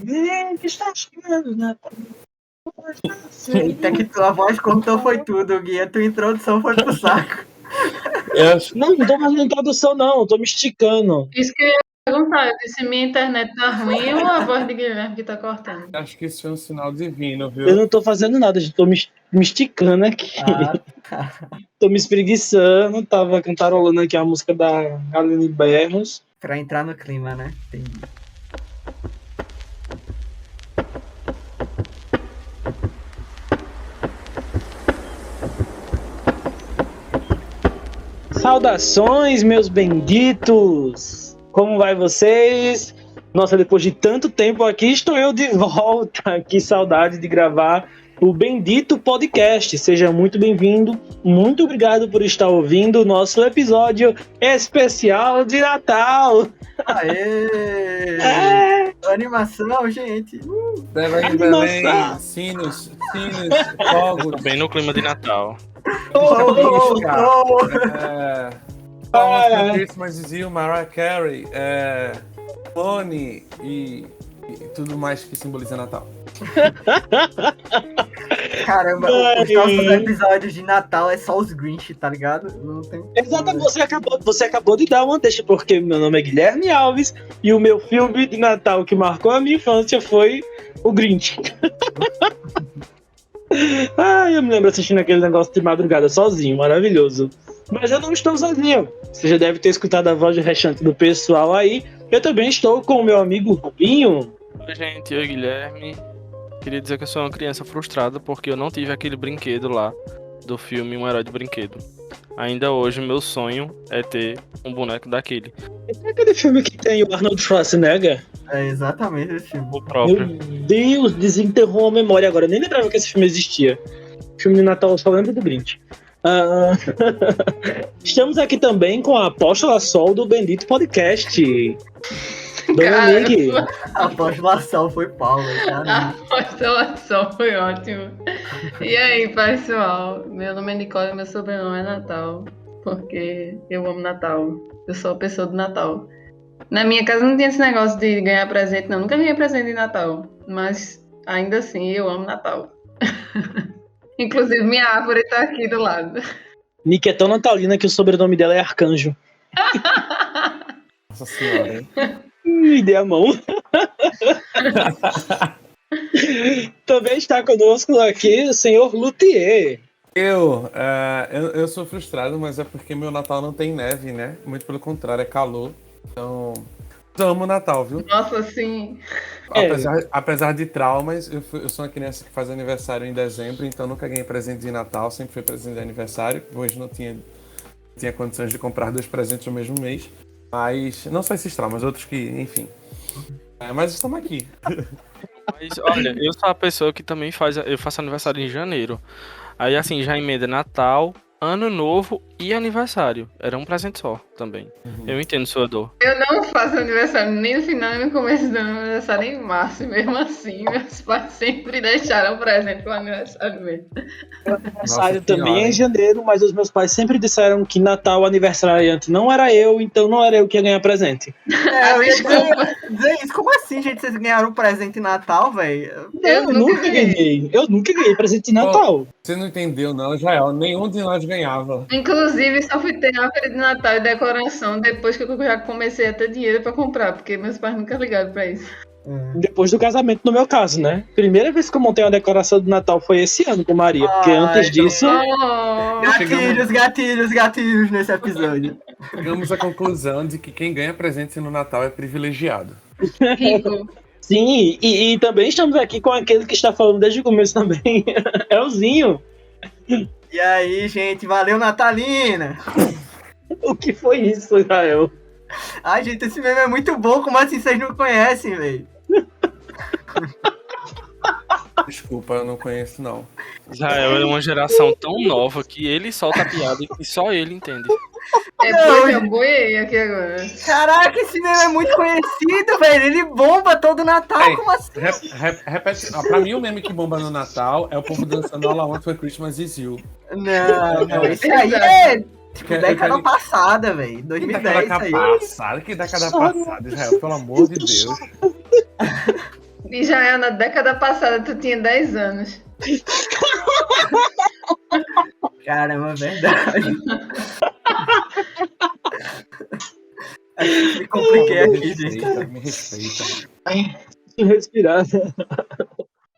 Que está chegando, né? Eita, que tua voz contou foi tudo, Gui. A tua introdução foi pro saco. Não tô fazendo introdução, não. Tô me esticando. Isso que eu ia perguntar. Eu disse, minha internet tá ruim ou a voz de Guilherme que tá cortando? Acho que isso é um sinal divino, viu? Eu não tô fazendo nada, tô me esticando aqui. Tô me espreguiçando. Tava cantarolando aqui a música da Aline Berros. Pra entrar no clima, né? Entendi. Saudações, meus benditos! Como vai vocês? Nossa, depois de tanto tempo aqui, estou eu de volta. Que saudade de gravar o Bendito Podcast. Seja muito bem-vindo. Muito obrigado por estar ouvindo o nosso episódio especial de Natal. Aê! Animação, gente! Belém, Belém, sinos, fogos. Bem no clima de Natal. Palmas Christmas is You, Mariah Carey, Clone e tudo mais que simboliza Natal. Caramba, os nossos episódios de Natal é só os Grinch, tá ligado? Não tem... Exatamente, você acabou de dar uma deixa, porque meu nome é Guilherme Alves e o meu filme de Natal que marcou a minha infância foi o Grinch. Eu me lembro assistindo aquele negócio de madrugada sozinho, maravilhoso. Mas eu não estou sozinho. Você já deve ter escutado a voz rechante do pessoal aí. Eu também estou com o meu amigo Rubinho. Oi, gente, eu, Guilherme. Queria dizer que eu sou uma criança frustrada porque eu não tive aquele brinquedo lá do filme Um Herói de Brinquedo. Ainda hoje, meu sonho é ter um boneco daquele. É aquele filme que tem o Arnold Schwarzenegger? É exatamente esse filme. O próprio. Meu Deus, desenterrou a memória agora. Eu nem lembrava que esse filme existia. Filme de Natal, eu só lembro do Grinch. Estamos aqui também com a Apóstola Sol do Bendito Podcast. Dona Nick. A apostolação foi Paulo, A cara. apostolação foi ótimo. E aí, pessoal? Meu nome é Nicole e meu sobrenome é Natal. Porque eu amo Natal. Eu sou a pessoa do Natal. Na minha casa não tinha esse negócio de ganhar presente, não. Nunca ganhei presente de Natal. Mas, ainda assim, eu amo Natal. Inclusive, minha árvore tá aqui do lado. Nick é tão natalina que o sobrenome dela é Arcanjo. Nossa senhora, hein? Me dê a mão. Também está conosco aqui o senhor Luthier. Eu sou frustrado, mas é porque meu Natal não tem neve, né? Muito pelo contrário, é calor. Então, eu amo o Natal, viu? Nossa, sim. Apesar de traumas, eu sou uma criança que faz aniversário em dezembro, então nunca ganhei presente de Natal, sempre foi presente de aniversário. Hoje não tinha condições de comprar 2 presentes no mesmo mês. Mas, não só esses traumas, outros que, enfim. Mas estamos aqui. Mas, olha, eu sou a pessoa que também eu faço aniversário em janeiro. Aí, assim, já emenda Natal, Ano Novo e aniversário. Era um presente só também. Eu entendo sua dor. Eu não faço aniversário nem no final nem no começo do ano, aniversário em março. Mesmo assim, meus pais sempre deixaram presente pro aniversário mesmo. Meu aniversário também é em janeiro, mas os meus pais sempre disseram que Natal aniversariante não era eu, então não era eu que ia ganhar presente. Eu ia dizer isso. Como assim, gente? Vocês ganharam um presente de Natal, velho? Eu nunca ganhei. Eu nunca ganhei presente de Natal. Você não entendeu, não, Jael. Nenhum de nós ganhava. Inclusive, só fui ter árvore de Natal e decoração depois que eu já comecei a ter dinheiro pra comprar, porque meus pais nunca ligaram pra isso. Depois do casamento, no meu caso, né? Primeira vez que eu montei uma decoração de Natal foi esse ano com Maria, porque antes disso... Gatilhos nesse episódio. Chegamos à conclusão de que quem ganha presente no Natal é privilegiado. Rico. Sim, e também estamos aqui com aquele que está falando desde o começo também, Elzinho. E aí, gente, valeu, Natalina! O que foi isso, Israel? Ai, gente, esse meme é muito bom, como assim vocês não conhecem, velho? Desculpa, eu não conheço, não. Israel é uma geração tão nova que ele solta a piada e só ele entende. Depois eu boiei aqui agora. Caraca, esse meme é muito conhecido, velho. Ele bomba todo Natal, como assim? Repete. Pra mim, o meme que bomba no Natal é o povo dançando All I Want for Christmas Is You. Não, esse aí é tipo década passada, velho. 2010, isso aí. Que década passada, Israel, pelo amor de Deus. Israel, na década passada, tu tinha 10 anos. Caramba, é verdade. Me compliquei aqui, gente. Me respeita. Respirar.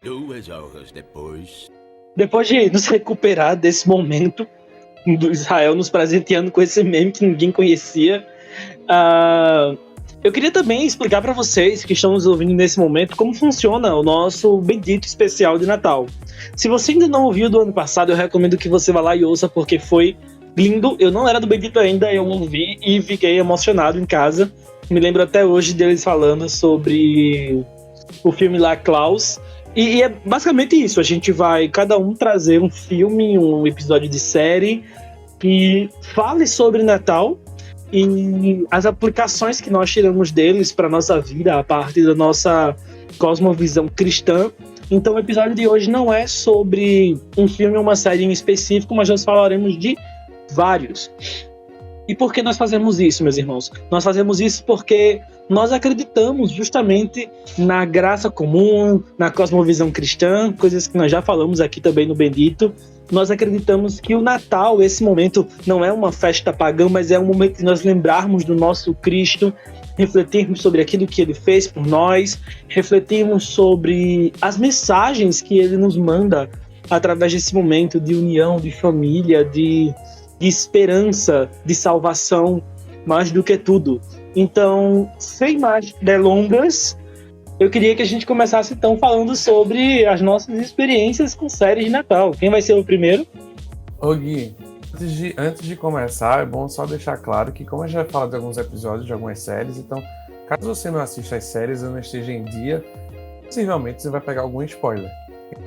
2 horas depois. Depois de nos recuperar desse momento do Israel nos presenteando com esse meme que ninguém conhecia, eu queria também explicar para vocês que estão nos ouvindo nesse momento como funciona o nosso bendito especial de Natal. Se você ainda não ouviu do ano passado, eu recomendo que você vá lá e ouça, porque foi lindo. Eu não era do Bendito ainda, eu ouvi e fiquei emocionado em casa. Me lembro até hoje deles falando sobre o filme lá, Klaus. E é basicamente isso, a gente vai cada um trazer um filme, um episódio de série que fale sobre Natal e as aplicações que nós tiramos deles para nossa vida, a partir da nossa cosmovisão cristã. Então o episódio de hoje não é sobre um filme ou uma série em específico, mas nós falaremos de vários. E por que nós fazemos isso, meus irmãos? Nós fazemos isso porque nós acreditamos justamente na graça comum, na cosmovisão cristã, coisas que nós já falamos aqui também no Bendito. Nós acreditamos que o Natal, esse momento, não é uma festa pagã, mas é um momento de nós lembrarmos do nosso Cristo, refletirmos sobre aquilo que ele fez por nós, refletirmos sobre as mensagens que ele nos manda através desse momento de união, de família, de esperança, de salvação, mais do que tudo. Então, sem mais delongas, eu queria que a gente começasse então falando sobre as nossas experiências com séries de Natal. Quem vai ser o primeiro? Ô Gui, antes de começar, é bom só deixar claro que como a gente vai falar de alguns episódios de algumas séries, então, caso você não assista as séries ou não esteja em dia, possivelmente você vai pegar algum spoiler.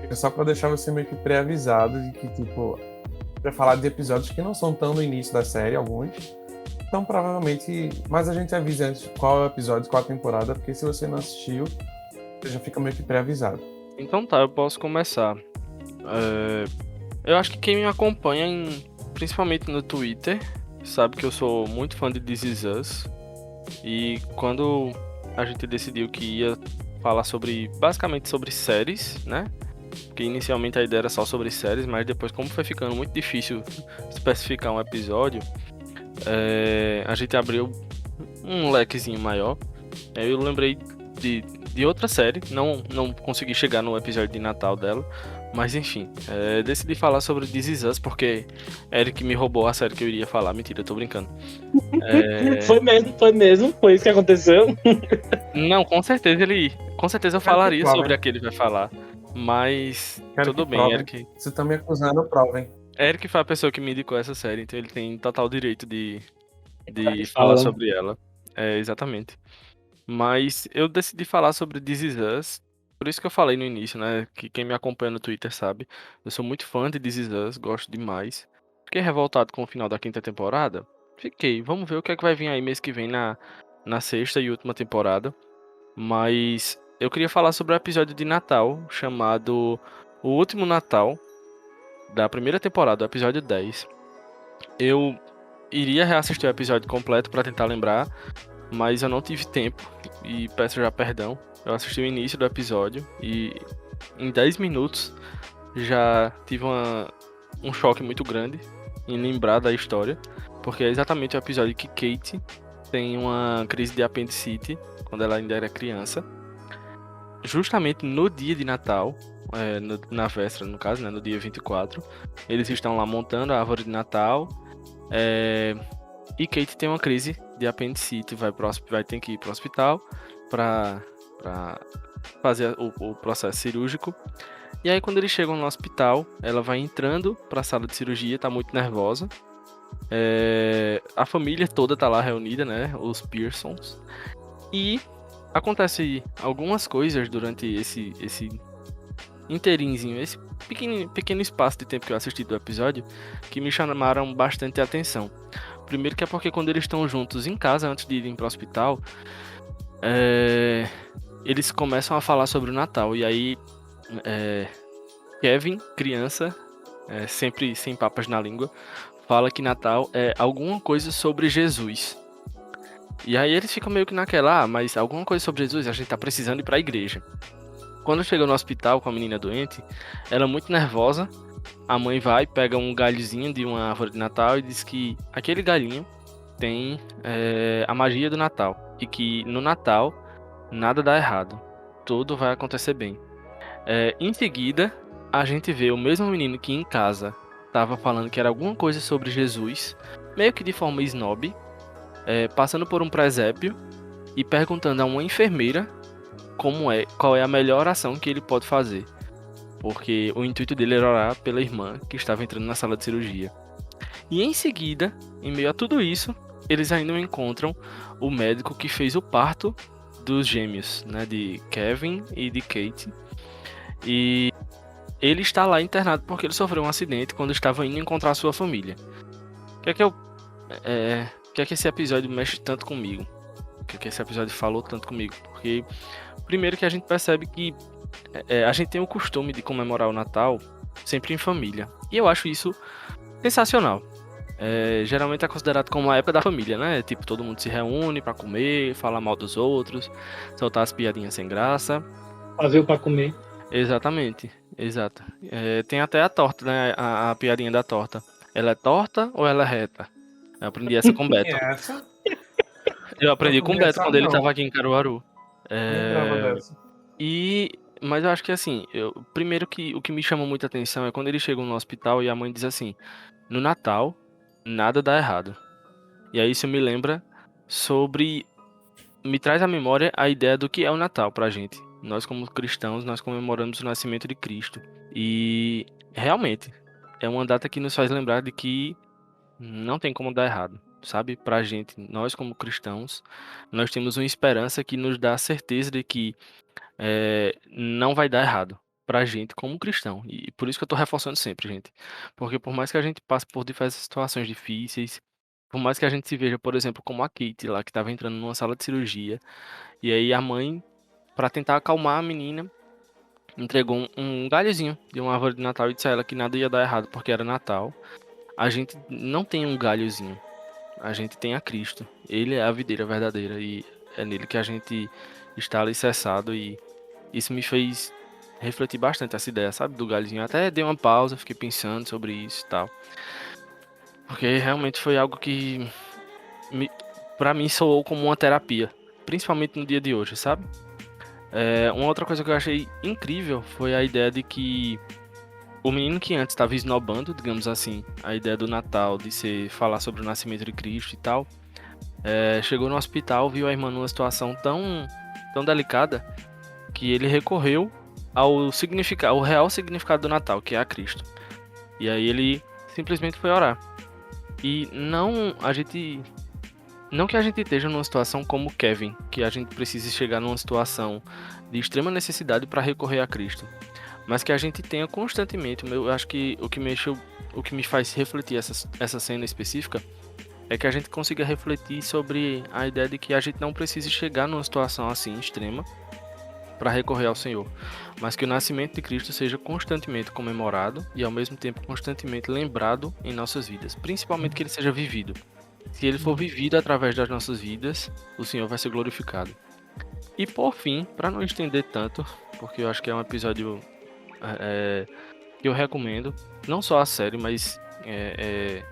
É só pra deixar você meio que pré-avisado de que, tipo, vai falar de episódios que não são tão no início da série, alguns. Então, provavelmente, mas a gente avisa antes qual é o episódio, qual a temporada, porque se você não assistiu, você já fica meio que pré-avisado. Então tá, eu posso começar. Eu acho que quem me acompanha, principalmente no Twitter, sabe que eu sou muito fã de This Is Us. E quando a gente decidiu que ia falar basicamente sobre séries, né? Porque inicialmente a ideia era só sobre séries, mas depois, como foi ficando muito difícil especificar um episódio, a gente abriu um lequezinho maior. Aí eu lembrei de outra série, não consegui chegar no episódio de Natal dela, mas enfim, decidi falar sobre This Is Us, porque Eric me roubou a série que eu iria falar. Mentira, eu tô brincando. Foi isso que aconteceu. Não, com certeza eu falaria sobre a que ele vai falar. Mas tudo bem, Eric. Você tá me acusando, provem. Eric foi a pessoa que me indicou essa série, então ele tem total direito de falar sobre ela. Exatamente. Mas eu decidi falar sobre This Is Us, por isso que eu falei no início, né? Que quem me acompanha no Twitter sabe. Eu sou muito fã de This Is Us, gosto demais. Fiquei revoltado com o final da 5ª temporada. Fiquei. Vamos ver o que é que vai vir aí mês que vem na 6ª e última temporada. Mas eu queria falar sobre o episódio de Natal, chamado O Último Natal, da 1ª temporada, o episódio 10. Eu iria reassistir o episódio completo para tentar lembrar, mas eu não tive tempo e peço já perdão. Eu assisti o início do episódio e em 10 minutos já tive um choque muito grande em lembrar da história, porque é exatamente o episódio que Kate tem uma crise de apendicite quando ela ainda era criança. Justamente no dia de Natal, na véspera, no caso, né, no dia 24, eles estão lá montando a árvore de Natal, e Kate tem uma crise de apendicite, vai ter que ir para o hospital para fazer o processo cirúrgico. E aí quando eles chegam no hospital, ela vai entrando para a sala de cirurgia, tá muito nervosa. A família toda tá lá reunida, né, os Pearsons, e acontece algumas coisas durante esse inteirinho, esse pequeno espaço de tempo que eu assisti do episódio, que me chamaram bastante a atenção. Primeiro que é porque quando eles estão juntos em casa, antes de irem para o hospital, eles começam a falar sobre o Natal. E aí, Kevin, criança, sempre sem papas na língua, fala que Natal é alguma coisa sobre Jesus. E aí eles ficam meio que naquela, mas alguma coisa sobre Jesus, a gente tá precisando ir pra igreja. Quando chega no hospital com a menina doente, ela é muito nervosa. A mãe vai, pega um galhozinho de uma árvore de Natal e diz que aquele galhinho tem a magia do Natal. E que no Natal nada dá errado. Tudo vai acontecer bem. Em seguida, a gente vê o mesmo menino que em casa estava falando que era alguma coisa sobre Jesus, meio que de forma snob, passando por um presépio e perguntando a uma enfermeira qual é a melhor ação que ele pode fazer. Porque o intuito dele era orar pela irmã que estava entrando na sala de cirurgia. E em seguida, em meio a tudo isso, eles ainda encontram o médico que fez o parto dos gêmeos, né, de Kevin e de Kate. E ele está lá internado porque ele sofreu um acidente quando estava indo encontrar sua família. O que é que esse episódio mexe tanto comigo? O que é que esse episódio falou tanto comigo? Porque, primeiro que a gente percebe que a gente tem o costume de comemorar o Natal sempre em família. E eu acho isso sensacional. Geralmente é considerado como a época da família, né? Tipo, todo mundo se reúne pra comer, falar mal dos outros, soltar as piadinhas sem graça. Fazer pra comer. Exatamente, exato. Tem até a torta, né? A piadinha da torta. Ela é torta ou ela é reta? Eu aprendi essa com o Beto. Essa? Eu aprendi Não com o Beto essa quando ele não. tava aqui em Caruaru. Lembrava dessa. Mas eu acho que assim, primeiro que o que me chama muita atenção é quando eles chegam no hospital e a mãe diz assim: no Natal, nada dá errado. E aí isso me lembra me traz à memória a ideia do que é o Natal pra gente. Nós, como cristãos, nós comemoramos o nascimento de Cristo. E realmente é uma data que nos faz lembrar de que não tem como dar errado, sabe? Pra gente, nós como cristãos, nós temos uma esperança que nos dá a certeza de que não vai dar errado pra gente como cristão. E por isso que eu tô reforçando sempre, gente. Porque por mais que a gente passe por diversas situações difíceis, por mais que a gente se veja, por exemplo, como a Kate lá, que estava entrando numa sala de cirurgia, e aí a mãe, pra tentar acalmar a menina, entregou um galhozinho de uma árvore de Natal e disse a ela que nada ia dar errado porque era Natal. A gente não tem um galhozinho, a gente tem a Cristo. Ele é a videira verdadeira e é nele que a gente está alicerçado, e isso me fez refletir bastante essa ideia, sabe, do galhozinho. Até dei uma pausa, fiquei pensando sobre isso e tal. Porque realmente foi algo que pra mim soou como uma terapia, principalmente no dia de hoje, sabe? Uma outra coisa que eu achei incrível foi a ideia de que o menino que antes estava esnobando, digamos assim, a ideia do Natal, de falar sobre o nascimento de Cristo e tal, chegou no hospital, viu a irmã numa situação tão delicada, que ele recorreu ao real significado do Natal, que é a Cristo. E aí ele simplesmente foi orar. E não que a gente esteja numa situação como Kevin, que a gente precise chegar numa situação de extrema necessidade para recorrer a Cristo, mas que a gente tenha constantemente. Eu acho que o que me faz refletir essa cena específica é que a gente consiga refletir sobre a ideia de que a gente não precise chegar numa situação assim extrema para recorrer ao Senhor, mas que o nascimento de Cristo seja constantemente comemorado e ao mesmo tempo constantemente lembrado em nossas vidas, principalmente que ele seja vivido. Se ele for vivido através das nossas vidas, o Senhor vai ser glorificado. E por fim, para não estender tanto, porque eu acho que é um episódio que eu recomendo, não só a série, mas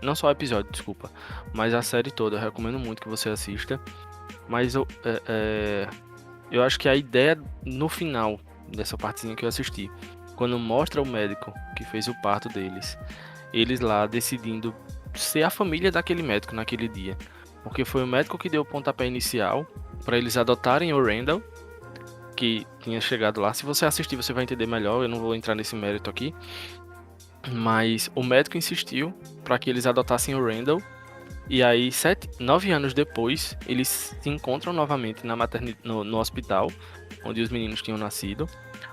não só o episódio, desculpa, mas a série toda, eu recomendo muito que você assista. Mas eu acho que a ideia no final dessa partezinha que eu assisti, quando mostra o médico que fez o parto deles, eles lá decidindo ser a família daquele médico naquele dia, porque foi o médico que deu o pontapé inicial para eles adotarem o Randall, que tinha chegado lá. Se você assistir, você vai entender melhor, eu não vou entrar nesse mérito aqui, mas o médico insistiu para que eles adotassem o Randall. E aí, 9 anos depois, eles se encontram novamente no hospital, onde os meninos tinham nascido.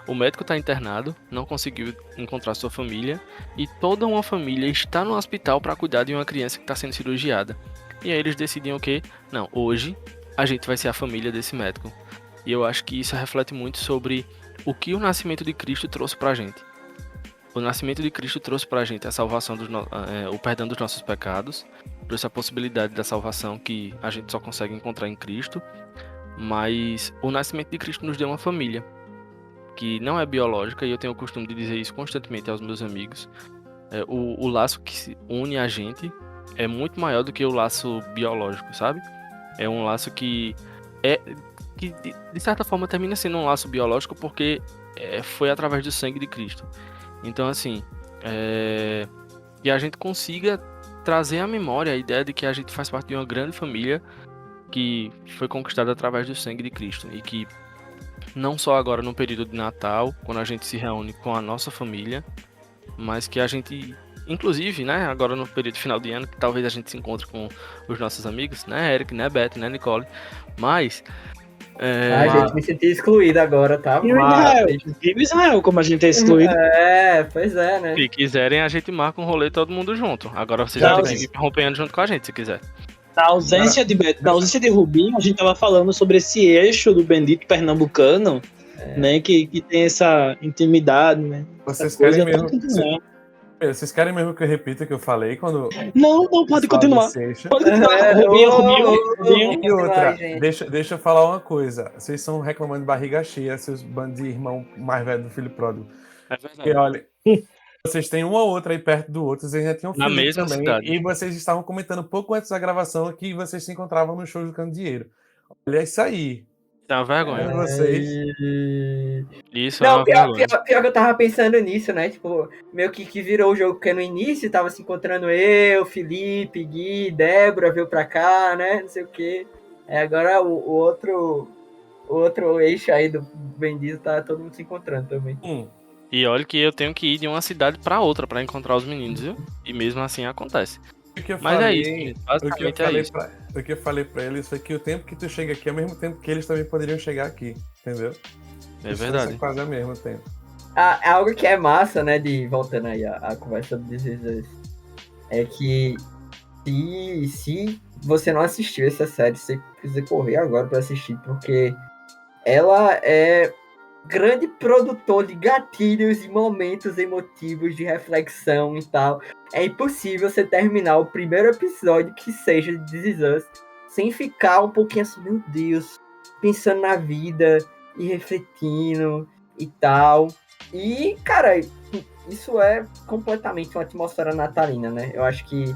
O médico está internado, não conseguiu encontrar sua família, e toda uma família está no hospital para cuidar de uma criança que está sendo cirurgiada. E aí eles decidem o quê? Não, hoje a gente vai ser a família desse médico. E eu acho que isso reflete muito sobre o que o nascimento de Cristo trouxe para a gente. O nascimento de Cristo trouxe para a gente a salvação, o perdão dos nossos pecados, trouxe a possibilidade da salvação que a gente só consegue encontrar em Cristo, mas o nascimento de Cristo nos deu uma família, que não é biológica, e eu tenho o costume de dizer isso constantemente aos meus amigos. O laço que une a gente é muito maior do que o laço biológico, sabe? É um laço que de certa forma termina sendo um laço biológico porque foi através do sangue de Cristo. Então, assim, que a gente consiga trazer à memória a ideia de que a gente faz parte de uma grande família que foi conquistada através do sangue de Cristo, e que não só agora no período de Natal, quando a gente se reúne com a nossa família, mas que a gente, inclusive, né, agora no período final de ano, que talvez a gente se encontre com os nossos amigos, né, Eric, né, Beth, né, Nicole, mas... A gente me sentiu excluído agora, tá? Viva Israel, como a gente é excluído. Pois é, né? Se quiserem, a gente marca um rolê todo mundo junto. Agora vocês já tem que ir rompendo junto com a gente, se quiser. Na ausência de Beto, na ausência de Rubinho, a gente tava falando sobre esse eixo do bendito pernambucano, né, que tem essa intimidade, né? Vocês querem mesmo que eu repita o que eu falei quando... Não, pode continuar. Pode continuar. Rubinho. E outra, deixa eu falar uma coisa. Vocês estão reclamando de barriga cheia, seus bandos de irmão mais velho do filho pródigo. É verdade. Porque, olha, vocês têm um ou outro aí perto do outro, vocês já tinham Na mesma também, cidade. e vocês estavam comentando pouco antes da gravação que vocês se encontravam no show do Candeeiro. Olha isso aí. É uma vergonha. Vocês... Isso é Não, uma pior vergonha. que eu tava pensando nisso, né? Tipo, meio que virou o jogo, porque no início tava se encontrando eu, Felipe, Gui, Débora veio pra cá, né? Não sei o quê. Agora o outro eixo aí do Bendito tá todo mundo se encontrando também. E olha que eu tenho que ir de uma cidade pra outra pra encontrar os meninos, viu? E mesmo assim acontece. Mas é isso, gente. Basicamente é isso. O que eu falei pra eles foi que o tempo que tu chega aqui é o mesmo tempo que eles também poderiam chegar aqui, entendeu? É verdade. Quase ao mesmo tempo. Algo que é massa, né, voltando aí a conversa do This Is Us, é que se você não assistiu essa série, você precisa correr agora pra assistir, porque ela é grande produtor de gatilhos e momentos emotivos de reflexão e tal. É impossível você terminar o primeiro episódio que seja de This Is Us sem ficar um pouquinho assim, meu Deus, pensando na vida e refletindo e tal. E, cara, isso é completamente uma atmosfera natalina, né? Eu acho que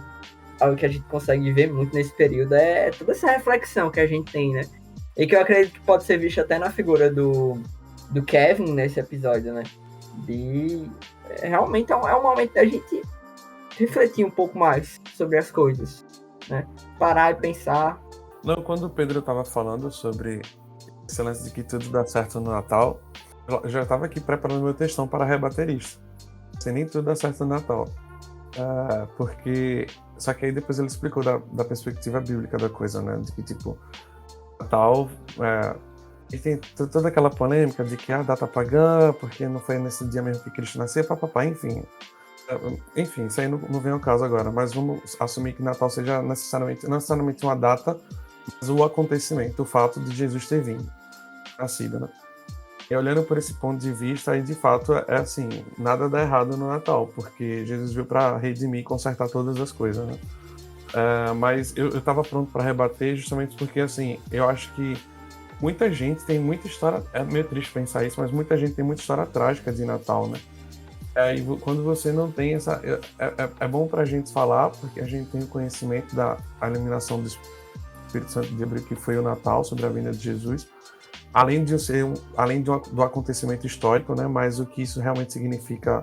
algo que a gente consegue ver muito nesse período é toda essa reflexão que a gente tem, né? E que eu acredito que pode ser visto até na figura do Kevin nesse episódio, né? Realmente é um momento da gente refletir um pouco mais sobre as coisas, né? Parar e pensar. Não, quando o Pedro tava falando sobre esse lance de que tudo dá certo no Natal, eu já tava aqui preparando meu textão para rebater isso. Sem nem tudo dá certo no Natal. Porque... Só que aí depois ele explicou da perspectiva bíblica da coisa, né? De que, tipo, Natal... E tem toda aquela polêmica de que a data pagã, porque não foi nesse dia mesmo que Cristo nasceu, papapá, enfim. Enfim, isso aí não vem ao caso agora, mas vamos assumir que Natal seja não necessariamente uma data, mas o acontecimento, o fato de Jesus ter vindo, nascido, né? E olhando por esse ponto de vista, aí de fato é assim, nada dá errado no Natal, porque Jesus veio para redimir e consertar todas as coisas, né? Mas eu tava pronto para rebater justamente porque, assim, eu acho que muita gente tem muita história, é meio triste pensar isso, mas muita gente tem muita história trágica de Natal, né? E quando você não tem essa... É bom pra gente falar, porque a gente tem o conhecimento da iluminação do Espírito Santo de Abril, que foi o Natal, sobre a vinda de Jesus, além do acontecimento histórico, né? Mas o que isso realmente significa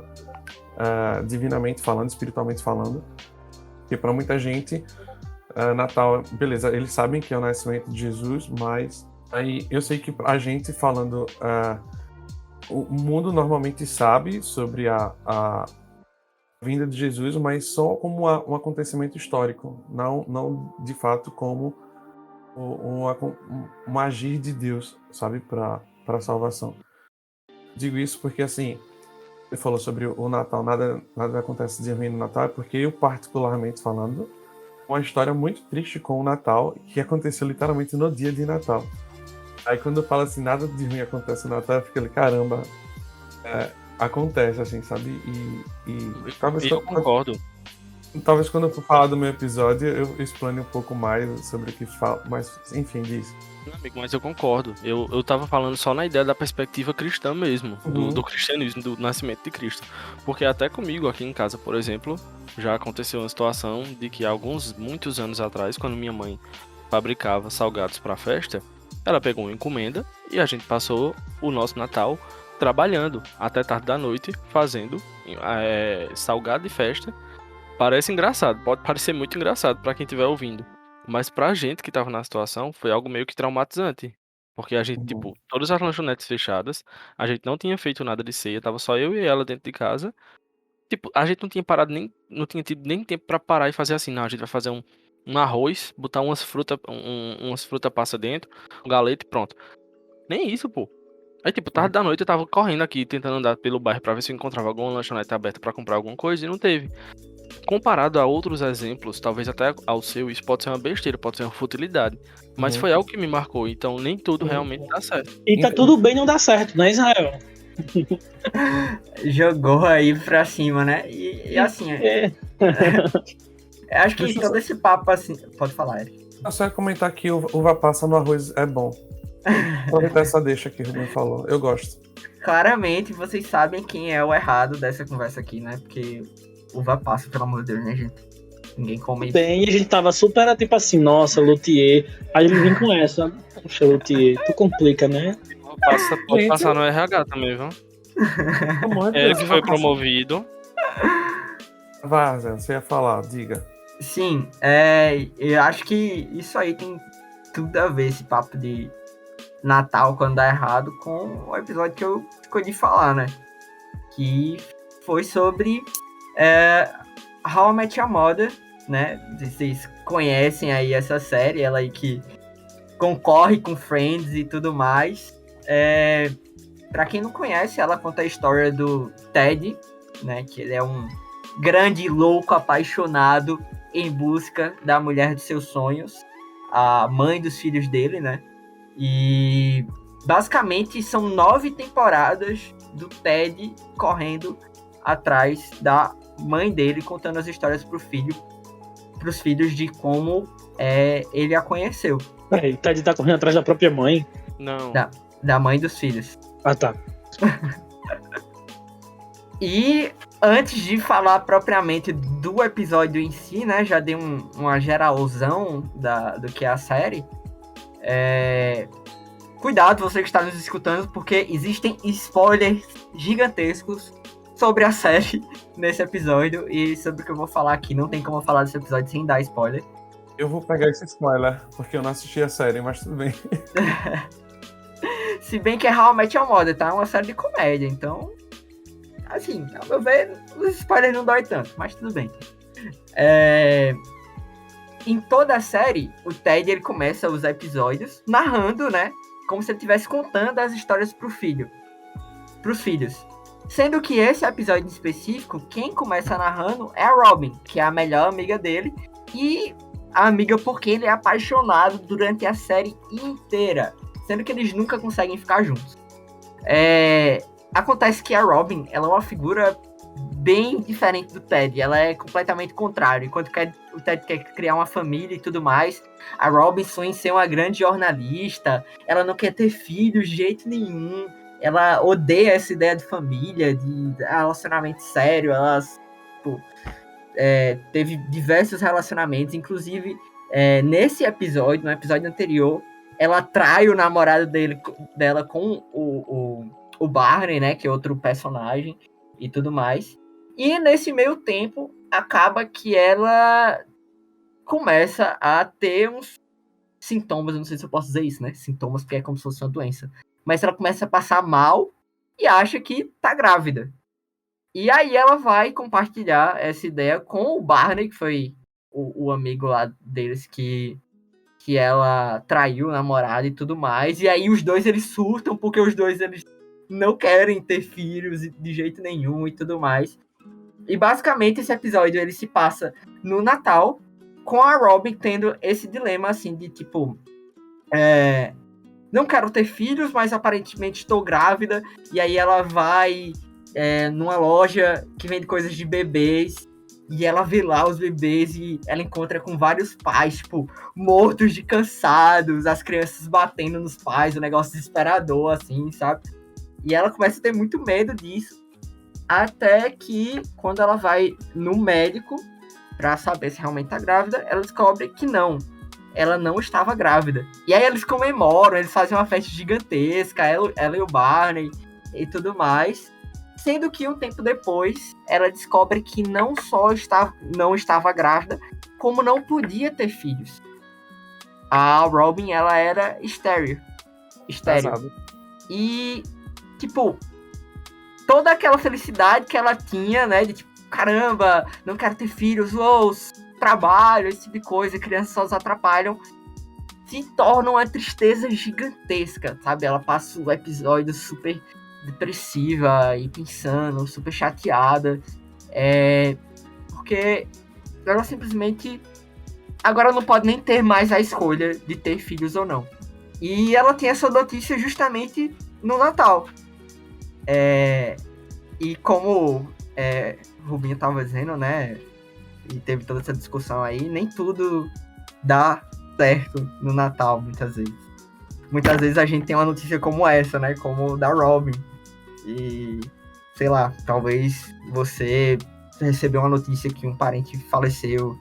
divinamente falando, espiritualmente falando. Porque para muita gente, Natal, beleza, eles sabem que é o nascimento de Jesus, mas aí eu sei que a gente falando... O mundo normalmente sabe sobre a vinda de Jesus, mas só como um acontecimento histórico, não de fato como um agir de Deus, sabe, para a salvação. Digo isso porque, assim, você falou sobre o Natal, nada acontece de ruim no Natal, porque eu, particularmente falando, uma história muito triste com o Natal, que aconteceu literalmente no dia de Natal. Aí quando eu falo assim, nada de ruim acontece no Natal, eu fico ali, caramba, acontece, assim, sabe? Eu concordo. Talvez quando eu for falar do meu episódio, eu explane um pouco mais sobre o que fala, mas enfim, diz. Não, amigo, mas eu concordo. Eu tava falando só na ideia da perspectiva cristã mesmo, do cristianismo, do nascimento de Cristo. Porque até comigo aqui em casa, por exemplo, já aconteceu uma situação de que muitos anos atrás, quando minha mãe fabricava salgados pra festa, ela pegou uma encomenda e a gente passou o nosso Natal trabalhando até tarde da noite, fazendo salgado de festa. Parece engraçado, pode parecer muito engraçado pra quem estiver ouvindo. Mas pra gente que tava na situação, foi algo meio que traumatizante. Porque a gente, tipo, todas as lanchonetes fechadas, a gente não tinha feito nada de ceia, tava só eu e ela dentro de casa. Tipo, a gente não tinha parado nem, não tinha tido nem tempo pra parar e fazer assim, não, a gente vai fazer um arroz, botar umas frutas passa dentro, um galeto e pronto. Nem isso, pô. Aí, tipo, tarde da noite eu tava correndo aqui, tentando andar pelo bairro pra ver se eu encontrava alguma lanchonete aberta pra comprar alguma coisa e não teve. Comparado a outros exemplos, talvez até ao seu, isso pode ser uma besteira, pode ser uma futilidade. Mas foi algo que me marcou, então nem tudo realmente dá certo. E tá tudo bem não dar certo, né, Israel? Jogou aí pra cima, né? E assim, acho que todo esse papo assim. Pode falar, Eric. Eu só ia comentar que uva passa no arroz é bom. Aproveitar essa deixa que o Rubem falou. Eu gosto. Claramente vocês sabem quem é o errado dessa conversa aqui, né? Porque uva passa, pelo amor de Deus, né, gente? Ninguém come. Bem, a gente tava super tipo assim, nossa, Luthier. Aí ele vem com essa. Poxa, Luthier, tu complica, né? Pode passar no RH também, viu? Ele que foi promovido. Vai, Zé, você ia falar, diga. Sim, eu acho que isso aí tem tudo a ver, esse papo de Natal quando dá errado, com o episódio que eu escolhi falar, né? Que foi sobre How I Met Your Mother, né? Vocês conhecem aí essa série, ela aí que concorre com Friends e tudo mais. Pra quem não conhece, ela conta a história do Ted, né? Que ele é um grande louco apaixonado em busca da mulher de seus sonhos, a mãe dos filhos dele, né? E basicamente são 9 temporadas do Ted correndo atrás da mãe dele, contando as histórias pros filhos de como ele a conheceu. Peraí, o Ted tá correndo atrás da própria mãe. Não. Da mãe dos filhos. Ah, tá. E antes de falar propriamente do episódio em si, né, já dei uma geralzão do que é a série. Cuidado, você que está nos escutando, porque existem spoilers gigantescos sobre a série nesse episódio e sobre o que eu vou falar aqui. Não tem como eu falar desse episódio sem dar spoiler. Eu vou pegar esse spoiler, porque eu não assisti a série, mas tudo bem. Se bem que é How I Met Your Mother, tá? É uma série de comédia, então... Assim, ao meu ver, os spoilers não dói tanto, mas tudo bem. Em toda a série, o Ted ele começa os episódios narrando, né? Como se ele estivesse contando as histórias pros filhos. Sendo que esse episódio em específico, quem começa narrando é a Robin, que é a melhor amiga dele. E a amiga por quem ele é apaixonado durante a série inteira. Sendo que eles nunca conseguem ficar juntos. Acontece que a Robin, ela é uma figura bem diferente do Ted. Ela é completamente contrária. Enquanto o Ted quer criar uma família e tudo mais, a Robin sonha em ser uma grande jornalista. Ela não quer ter filhos de jeito nenhum. Ela odeia essa ideia de família, de relacionamento sério. Ela teve diversos relacionamentos. Inclusive, nesse episódio, no episódio anterior, ela trai o namorado dela com o Barney, né? Que é outro personagem e tudo mais. E nesse meio tempo, acaba que ela começa a ter uns sintomas, eu não sei se eu posso dizer isso, né? Sintomas, porque é como se fosse uma doença. Mas ela começa a passar mal e acha que tá grávida. E aí ela vai compartilhar essa ideia com o Barney, que foi o amigo lá deles que ela traiu o namorado e tudo mais. E aí os dois, eles surtam, porque os dois, eles não querem ter filhos de jeito nenhum e tudo mais. E basicamente esse episódio, ele se passa no Natal, com a Robin tendo esse dilema, assim, de tipo... não quero ter filhos, mas aparentemente estou grávida. E aí ela vai numa loja que vende coisas de bebês E ela vê lá os bebês e ela encontra com vários pais, tipo, mortos de cansados, as crianças batendo nos pais, um negócio desesperador, assim, sabe? E ela começa a ter muito medo disso. Até que, quando ela vai no médico pra saber se realmente tá grávida, ela descobre que não. Ela não estava grávida. E aí eles comemoram, eles fazem uma festa gigantesca, ela e o Barney e tudo mais. Sendo que um tempo depois, ela descobre que não só não estava grávida, como não podia ter filhos. A Robin, ela era estéril. Casado. E, tipo, toda aquela felicidade que ela tinha, né, de tipo, caramba, não quero ter filhos, trabalho, esse tipo de coisa, crianças só os atrapalham, se torna uma tristeza gigantesca, sabe? Ela passa o episódio super depressiva e pensando, super chateada, porque ela simplesmente agora não pode nem ter mais a escolha de ter filhos ou não. E ela tem essa notícia justamente no Natal. E como o Rubinho estava dizendo, né, e teve toda essa discussão aí, nem tudo dá certo no Natal, muitas vezes. Muitas vezes a gente tem uma notícia como essa, né, como da Robin. E, sei lá, talvez você recebeu uma notícia que um parente faleceu,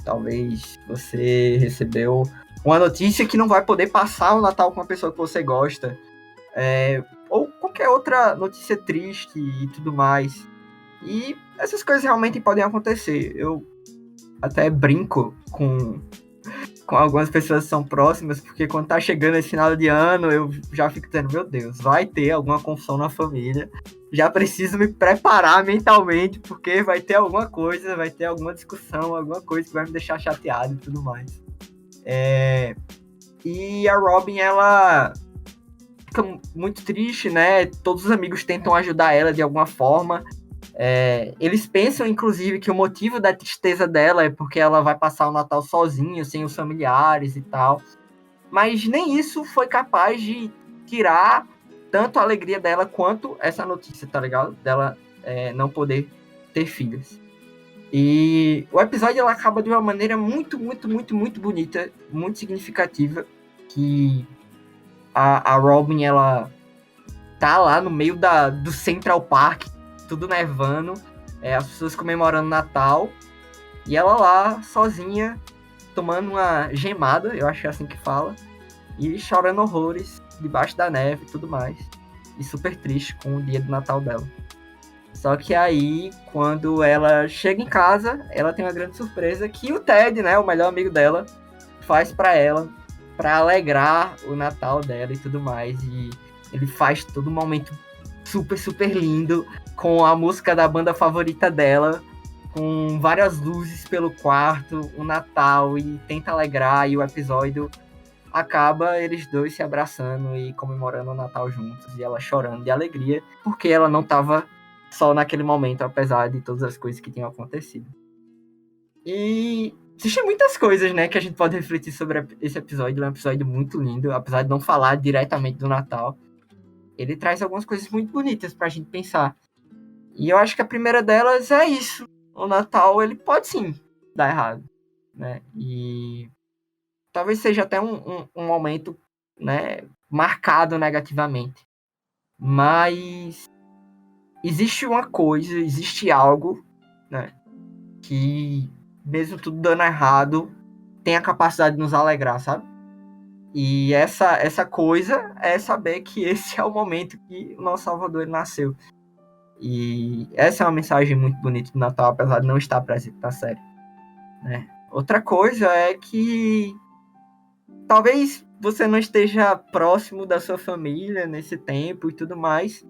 talvez você recebeu uma notícia que não vai poder passar o Natal com uma pessoa que você gosta, ou qualquer outra notícia triste e tudo mais. E essas coisas realmente podem acontecer. Eu até brinco com algumas pessoas que são próximas, porque quando tá chegando esse final de ano, eu já fico dizendo, meu Deus, vai ter alguma confusão na família, já preciso me preparar mentalmente, porque vai ter alguma coisa, vai ter alguma discussão, alguma coisa que vai me deixar chateado e tudo mais. E a Robin, ela fica muito triste, né? Todos os amigos tentam ajudar ela de alguma forma. Eles pensam, inclusive, que o motivo da tristeza dela é porque ela vai passar o Natal sozinha, sem os familiares e tal. Mas nem isso foi capaz de tirar tanto a alegria dela quanto essa notícia, tá ligado? Dela não poder ter filhos. E o episódio ela acaba de uma maneira muito, muito, muito, muito bonita, muito significativa, que a Robin, ela tá lá no meio do Central Park, tudo nevando, as pessoas comemorando Natal, e ela lá, sozinha, tomando uma gemada, eu acho que é assim que fala, e chorando horrores, debaixo da neve e tudo mais, e super triste com o dia do Natal dela. Só que aí, quando ela chega em casa, ela tem uma grande surpresa que o Ted, né, o melhor amigo dela, faz pra ela, pra alegrar o Natal dela e tudo mais, e ele faz todo um momento super, super lindo, com a música da banda favorita dela, com várias luzes pelo quarto, o Natal, e tenta alegrar, e o episódio acaba eles dois se abraçando e comemorando o Natal juntos, e ela chorando de alegria, porque ela não estava só naquele momento, apesar de todas as coisas que tinham acontecido. E existem muitas coisas, né, que a gente pode refletir sobre esse episódio. É um episódio muito lindo, apesar de não falar diretamente do Natal. Ele traz algumas coisas muito bonitas pra gente pensar. E eu acho que a primeira delas é isso. O Natal, ele pode sim dar errado, né? E talvez seja até um momento, né, marcado negativamente. Mas existe uma coisa, existe algo, né, que mesmo tudo dando errado, tem a capacidade de nos alegrar, sabe? E essa coisa é saber que esse é o momento que o nosso Salvador ele nasceu. E essa é uma mensagem muito bonita do Natal, apesar de não estar presente na série, né? Outra coisa é que talvez você não esteja próximo da sua família nesse tempo e tudo mais,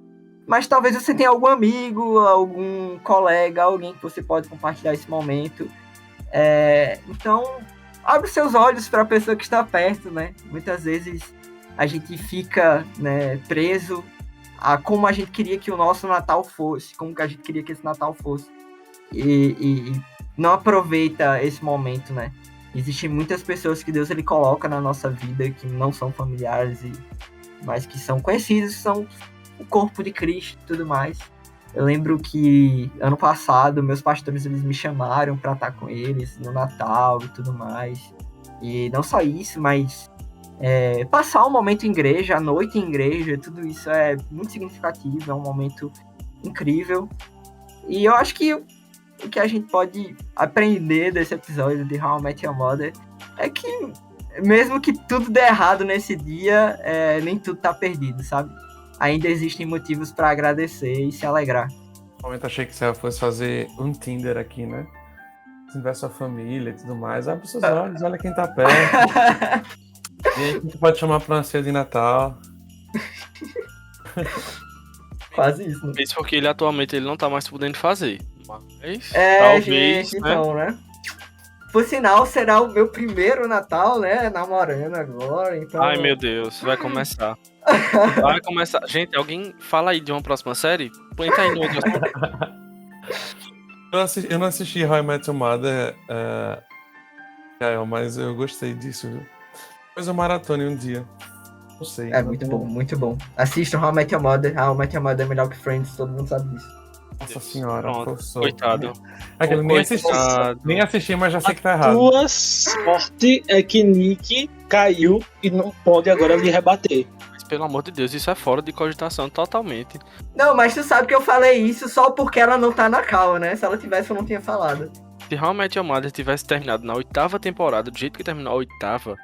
mas talvez você tenha algum amigo, algum colega, alguém que você pode compartilhar esse momento. Então, abre seus olhos para a pessoa que está perto, né? Muitas vezes a gente fica, né, preso a como a gente queria que o nosso Natal fosse, como que a gente queria que esse Natal fosse. E não aproveita esse momento, né? Existem muitas pessoas que Deus ele coloca na nossa vida que não são familiares, mas que são conhecidos, são o corpo de Cristo e tudo mais. Eu lembro que ano passado meus pastores eles me chamaram para estar com eles no Natal e tudo mais. E não só isso, mas passar um momento em igreja, a noite em igreja, tudo isso é muito significativo, é um momento incrível. E eu acho que o que a gente pode aprender desse episódio de How I Met Your Mother é que mesmo que tudo dê errado nesse dia, nem tudo tá perdido, sabe? Ainda existem motivos para agradecer e se alegrar. No momento achei que você fosse fazer um Tinder aqui, né? Se tiver sua família e tudo mais, abre seus olhos, olha quem tá perto. E aí você pode chamar pra uma ceia de Natal. Quase isso, né? Isso porque ele atualmente ele não tá mais podendo fazer. Mas talvez, gente, então, né? Por sinal, será o meu primeiro Natal, né? Namorando agora, então... Ai, meu Deus, vai começar. Vai começar. Gente, alguém fala aí de uma próxima série? Põe aí no outro assunto. Eu não assisti How I Met Your Mother, Kael, mas eu gostei disso, viu? Depois eu maratone um dia. Não sei. Muito bom, muito bom. Assistam How I Met Your Mother. How I Met Your Mother é melhor que Friends, todo mundo sabe disso. Nossa senhora, professor. Coitado. Aquele nem assisti, mas já sei que tá errado. Tua sorte é que Nick caiu e não pode agora lhe rebater. Mas, pelo amor de Deus, isso é fora de cogitação totalmente. Não, mas tu sabe que eu falei isso só porque ela não tá na cal, né? Se ela tivesse, eu não tinha falado. Se How I Met Your Mother tivesse terminado na 8ª temporada, do jeito que terminou a 8ª,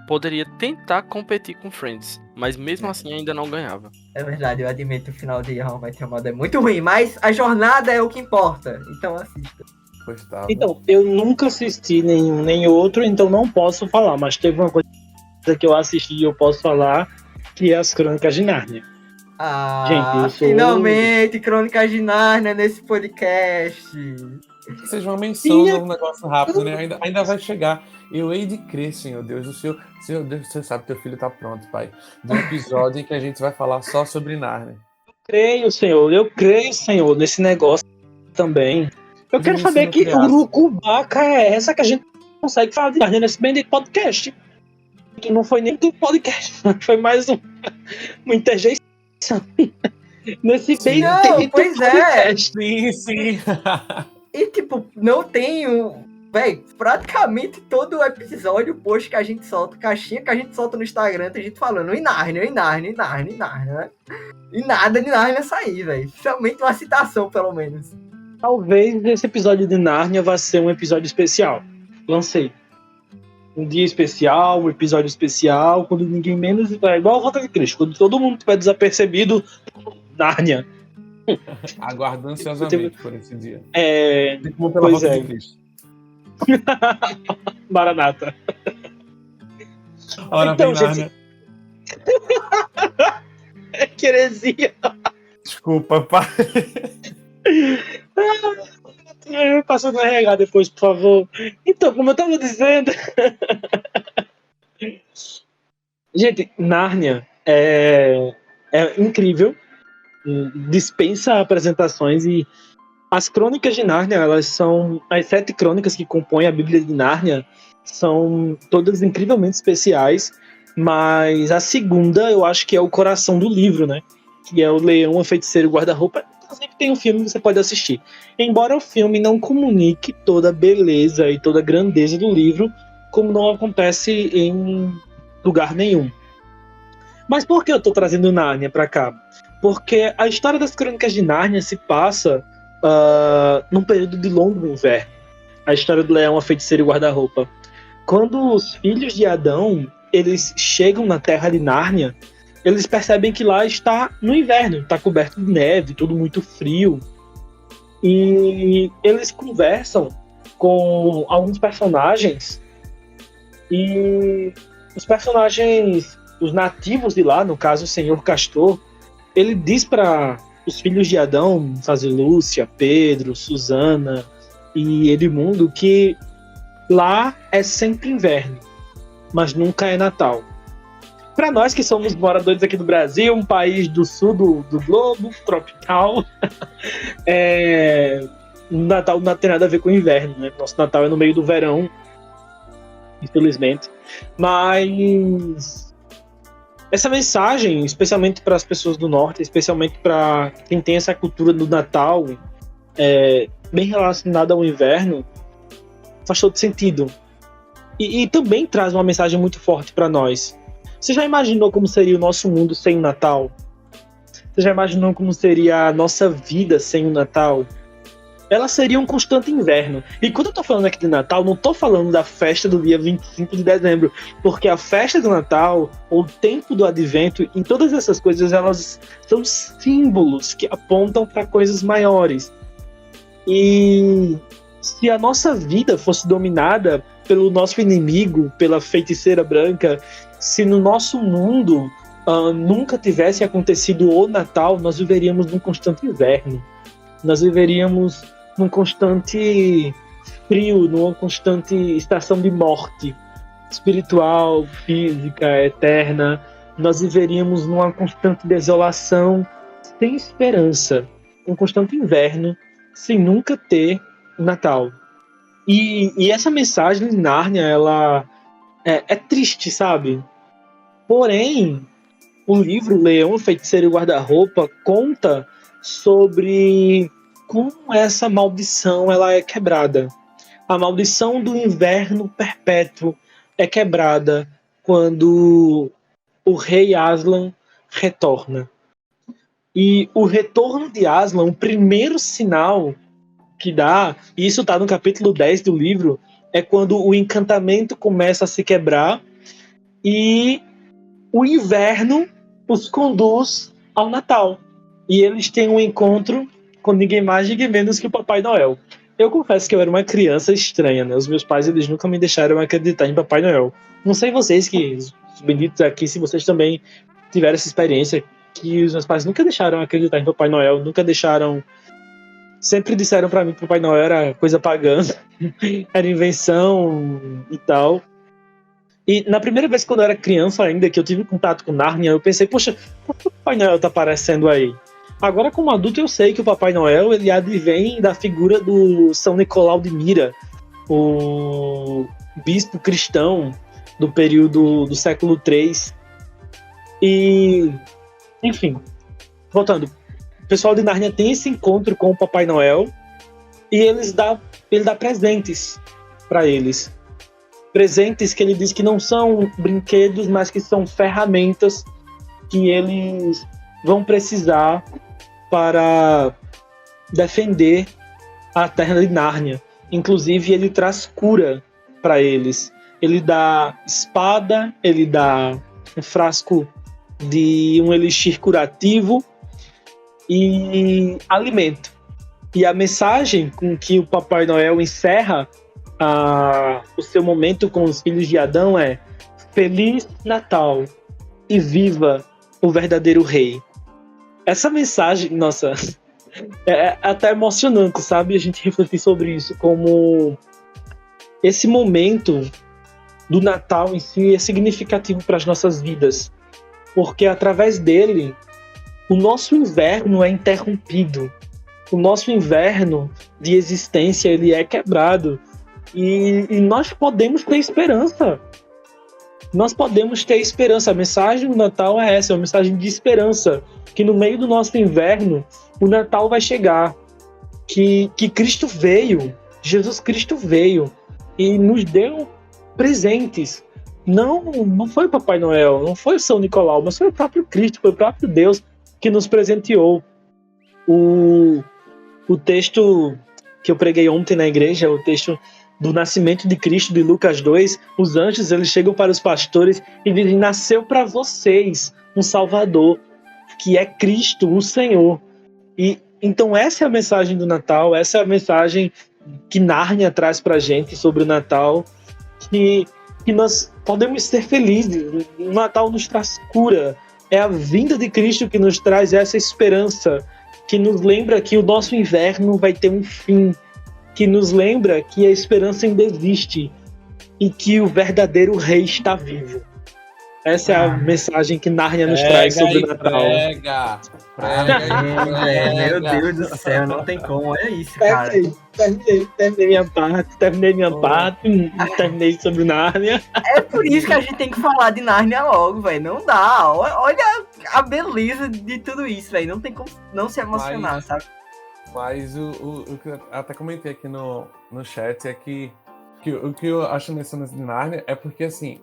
poderia tentar competir com Friends, mas mesmo assim ainda não ganhava. É verdade, eu admito, o final de How I Met Your Mother é muito ruim, mas a jornada é o que importa, então assista. Então, eu nunca assisti nenhum nem outro, então não posso falar, mas teve uma coisa que eu assisti e eu posso falar, que é as Crônicas de Nárnia. Gente, eu sou... finalmente, Crônicas de Nárnia nesse podcast. Que seja uma menção de um negócio rápido, né? Ainda vai chegar. Eu hei de crer, Senhor Deus. Senhor Deus, você sabe que teu filho tá pronto, Pai. De um episódio em que a gente vai falar só sobre Nárnia. Eu creio, Senhor, nesse negócio também. Eu quero saber que urucubaca é essa que a gente consegue falar de Nárnia nesse bendito podcast. Que não foi nem do podcast, foi mais uma interjeição. Nesse bendito podcast. Sim. E, tipo, não tem praticamente todo o episódio, post que a gente solta, caixinha que a gente solta no Instagram, tem gente falando em Nárnia, né? E nada de Nárnia sair, velho. Somente uma citação, pelo menos. Talvez esse episódio de Nárnia vá ser um episódio especial. Lancei. Um dia especial, um episódio especial, quando ninguém menos... É igual a Volta de Cristo, quando todo mundo tiver desapercebido, Nárnia. Aguardo ansiosamente por esse dia. Pois é. Maranata. Ora, então, gente... Que heresia. Desculpa, pai. Passa no RH depois, por favor. Então, como eu tava dizendo... Gente, Nárnia é incrível. Dispensa apresentações e as Crônicas de Nárnia, elas são as 7 crônicas que compõem a Bíblia de Nárnia, são todas incrivelmente especiais, mas a segunda eu acho que é o coração do livro, né? Que é o Leão, a Feiticeira e o Guarda-Roupa. Inclusive tem um filme que você pode assistir. Embora o filme não comunique toda a beleza e toda a grandeza do livro, como não acontece em lugar nenhum. Mas por que eu tô trazendo Nárnia pra cá? Porque a história das Crônicas de Nárnia se passa num período de longo inverno. A história do Leão, a Feiticeira e o Guarda-Roupa. Quando os filhos de Adão eles chegam na terra de Nárnia, eles percebem que lá está no inverno, está coberto de neve, tudo muito frio. E eles conversam com alguns personagens e os personagens, os nativos de lá, no caso o Senhor Castor, ele diz para os filhos de Adão, fazer Lúcia, Pedro, Susana e Edmundo, que lá é sempre inverno, mas nunca é Natal. Para nós que somos moradores aqui do Brasil, um país do sul do globo, tropical, Natal não tem nada a ver com o inverno, né? Nosso Natal é no meio do verão, infelizmente. Mas essa mensagem, especialmente para as pessoas do norte, especialmente para quem tem essa cultura do Natal, bem relacionada ao inverno, faz todo sentido. E também traz uma mensagem muito forte para nós. Você já imaginou como seria o nosso mundo sem o Natal? Você já imaginou como seria a nossa vida sem o Natal? Ela seria um constante inverno. E quando eu tô falando aqui de Natal, não tô falando da festa do dia 25 de dezembro, porque a festa do Natal, ou o tempo do Advento, e todas essas coisas, elas são símbolos que apontam para coisas maiores. E se a nossa vida fosse dominada pelo nosso inimigo, pela feiticeira branca, se no nosso mundo nunca tivesse acontecido o Natal, nós viveríamos num constante inverno. Nós viveríamos num constante frio, numa constante estação de morte espiritual, física, eterna. Nós viveríamos numa constante desolação, sem esperança, um constante inverno, sem nunca ter Natal. E essa mensagem de Nárnia, ela é triste, sabe? Porém, o livro Leão, Feiticeiro e Guarda-Roupa conta sobre como essa maldição ela é quebrada. A maldição do inverno perpétuo é quebrada quando o rei Aslan retorna. E o retorno de Aslan, o primeiro sinal que dá, e isso está no capítulo 10 do livro, é quando o encantamento começa a se quebrar e o inverno os conduz ao Natal. E eles têm um encontro com ninguém mais, ninguém menos que o Papai Noel. Eu confesso que eu era uma criança estranha, né? Os meus pais, eles nunca me deixaram acreditar em Papai Noel. Não sei vocês, que os benditos aqui, se vocês também tiveram essa experiência, que os meus pais nunca deixaram acreditar em Papai Noel, nunca deixaram... Sempre disseram pra mim que Papai Noel era coisa pagã, era invenção e tal. E na primeira vez quando eu era criança ainda, que eu tive contato com Nárnia, eu pensei, poxa, por que o Papai Noel tá aparecendo aí? Agora, como adulto, eu sei que o Papai Noel, ele advém da figura do São Nicolau de Mira, o bispo cristão do período do século III. E, enfim, voltando, o pessoal de Nárnia tem esse encontro com o Papai Noel e ele dá presentes para eles. Presentes que ele diz que não são brinquedos, mas que são ferramentas que eles vão precisar para defender a terra de Nárnia. Inclusive, ele traz cura para eles. Ele dá espada, ele dá um frasco de um elixir curativo e alimento. E a mensagem com que o Papai Noel encerra o seu momento com os filhos de Adão é: Feliz Natal e viva o verdadeiro rei. Essa mensagem, nossa, é até emocionante, sabe? A gente refletir sobre isso, como esse momento do Natal em si é significativo para as nossas vidas, porque através dele o nosso inverno é interrompido, o nosso inverno de existência ele é quebrado e nós podemos ter esperança. Nós podemos ter esperança. A mensagem do Natal é essa, é uma mensagem de esperança, que no meio do nosso inverno o Natal vai chegar, que Cristo veio, Jesus Cristo veio e nos deu presentes. Não foi o Papai Noel, não foi o São Nicolau, mas foi o próprio Cristo, foi o próprio Deus que nos presenteou. O texto que eu preguei ontem na igreja, o texto do nascimento de Cristo, de Lucas 2, os anjos eles chegam para os pastores e dizem: nasceu para vocês um Salvador, que é Cristo, o Senhor. E então essa é a mensagem do Natal, essa é a mensagem que Nárnia traz para a gente sobre o Natal, que nós podemos ser felizes. O Natal nos traz cura, é a vinda de Cristo que nos traz essa esperança, que nos lembra que o nosso inverno vai ter um fim, que nos lembra que a esperança ainda existe e que o verdadeiro rei está vivo. Essa é a mensagem que Nárnia nos traz sobre o Natal. Meu Deus do céu, não tem como. Olha isso, cara. Terminei minha parte, terminei sobre Nárnia. É por isso que a gente tem que falar de Nárnia logo, velho. Não dá. Olha a beleza de tudo isso, velho. Não tem como não se emocionar, sabe? Mas o que eu até comentei aqui no chat é que o que eu acho nessa de Nárnia é porque, assim,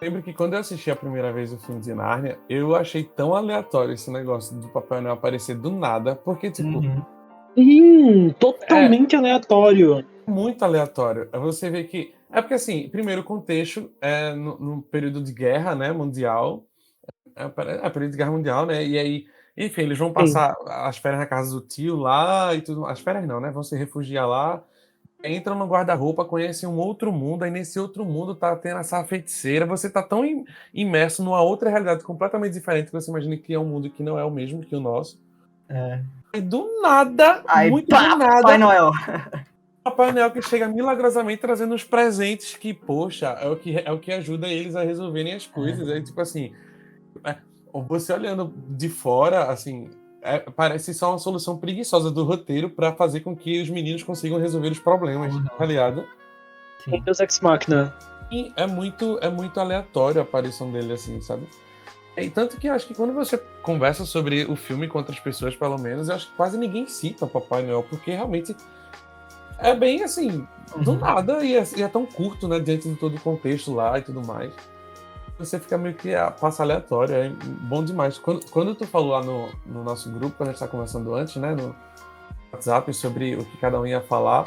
lembro que quando eu assisti a primeira vez o filme de Nárnia, eu achei tão aleatório esse negócio do Papai Noel aparecer do nada, porque, tipo, Totalmente aleatório. muito aleatório. Você vê que... É porque, assim, primeiro o contexto é no período de guerra, né, mundial. Período de guerra mundial, né, e aí, enfim, eles vão passar as férias na casa do tio lá e tudo. As férias não, né, vão se refugiar lá. Entram no guarda-roupa, conhecem um outro mundo, aí nesse outro mundo tá tendo essa feiticeira, você tá tão imerso numa outra realidade completamente diferente que você imagina que é um mundo que não é o mesmo que o nosso. E do nada, muito do nada, Papai Noel que chega milagrosamente trazendo uns presentes que, poxa, é o que ajuda eles a resolverem as coisas. Aí, tipo assim, você olhando de fora, assim, parece só uma solução preguiçosa do roteiro pra fazer com que os meninos consigam resolver os problemas, tá ligado? Deus Ex Machina. E é muito aleatório a aparição dele, assim, sabe? E tanto que eu acho que quando você conversa sobre o filme com outras pessoas, pelo menos, eu acho que quase ninguém cita Papai Noel, porque realmente é bem, assim, do nada e é tão curto, né, diante de todo o contexto lá e tudo mais. Você fica meio que passa aleatório, é bom demais. Quando tu falou lá no nosso grupo, quando a gente tá conversando antes, né, no WhatsApp, sobre o que cada um ia falar,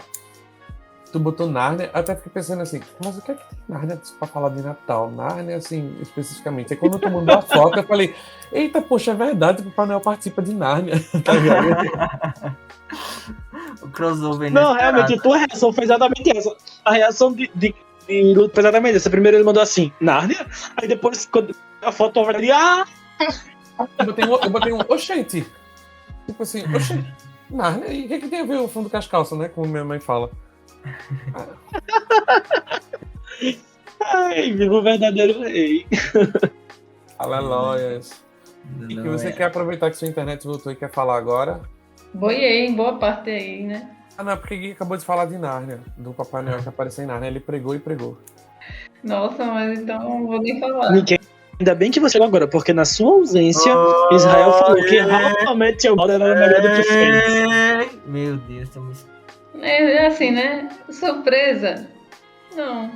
tu botou Nárnia, eu até fiquei pensando assim, mas o que é que tem Nárnia pra falar de Natal? Nárnia, assim, especificamente. Aí quando tu mandou a foto, eu falei, eita, poxa, é verdade que o Papai Noel participa de Nárnia, tá ligado? O crossover. Não, realmente, a tua reação foi exatamente essa. A reação de Luto foi exatamente essa. Primeiro ele mandou assim, Nárnia, aí depois, quando a foto over ali, Eu botei um, oxente. Tipo assim, oxente, Nárnia, e o que tem a ver o fundo com as calças, né? Como minha mãe fala. Ai, viva o verdadeiro rei. Aleluias. E que você quer aproveitar que sua internet voltou e quer falar agora? Boiei em boa parte aí, né? Não, é porque Gui acabou de falar de Nárnia, do Papai Noel que apareceu em Nárnia. Ele pregou e pregou. Nossa, mas então não vou nem falar. Nick, ainda bem que você chegou agora, porque na sua ausência, Israel falou que realmente o Mother era melhor do que Friends. Meu Deus, tô me... É assim, né? Surpresa. Não.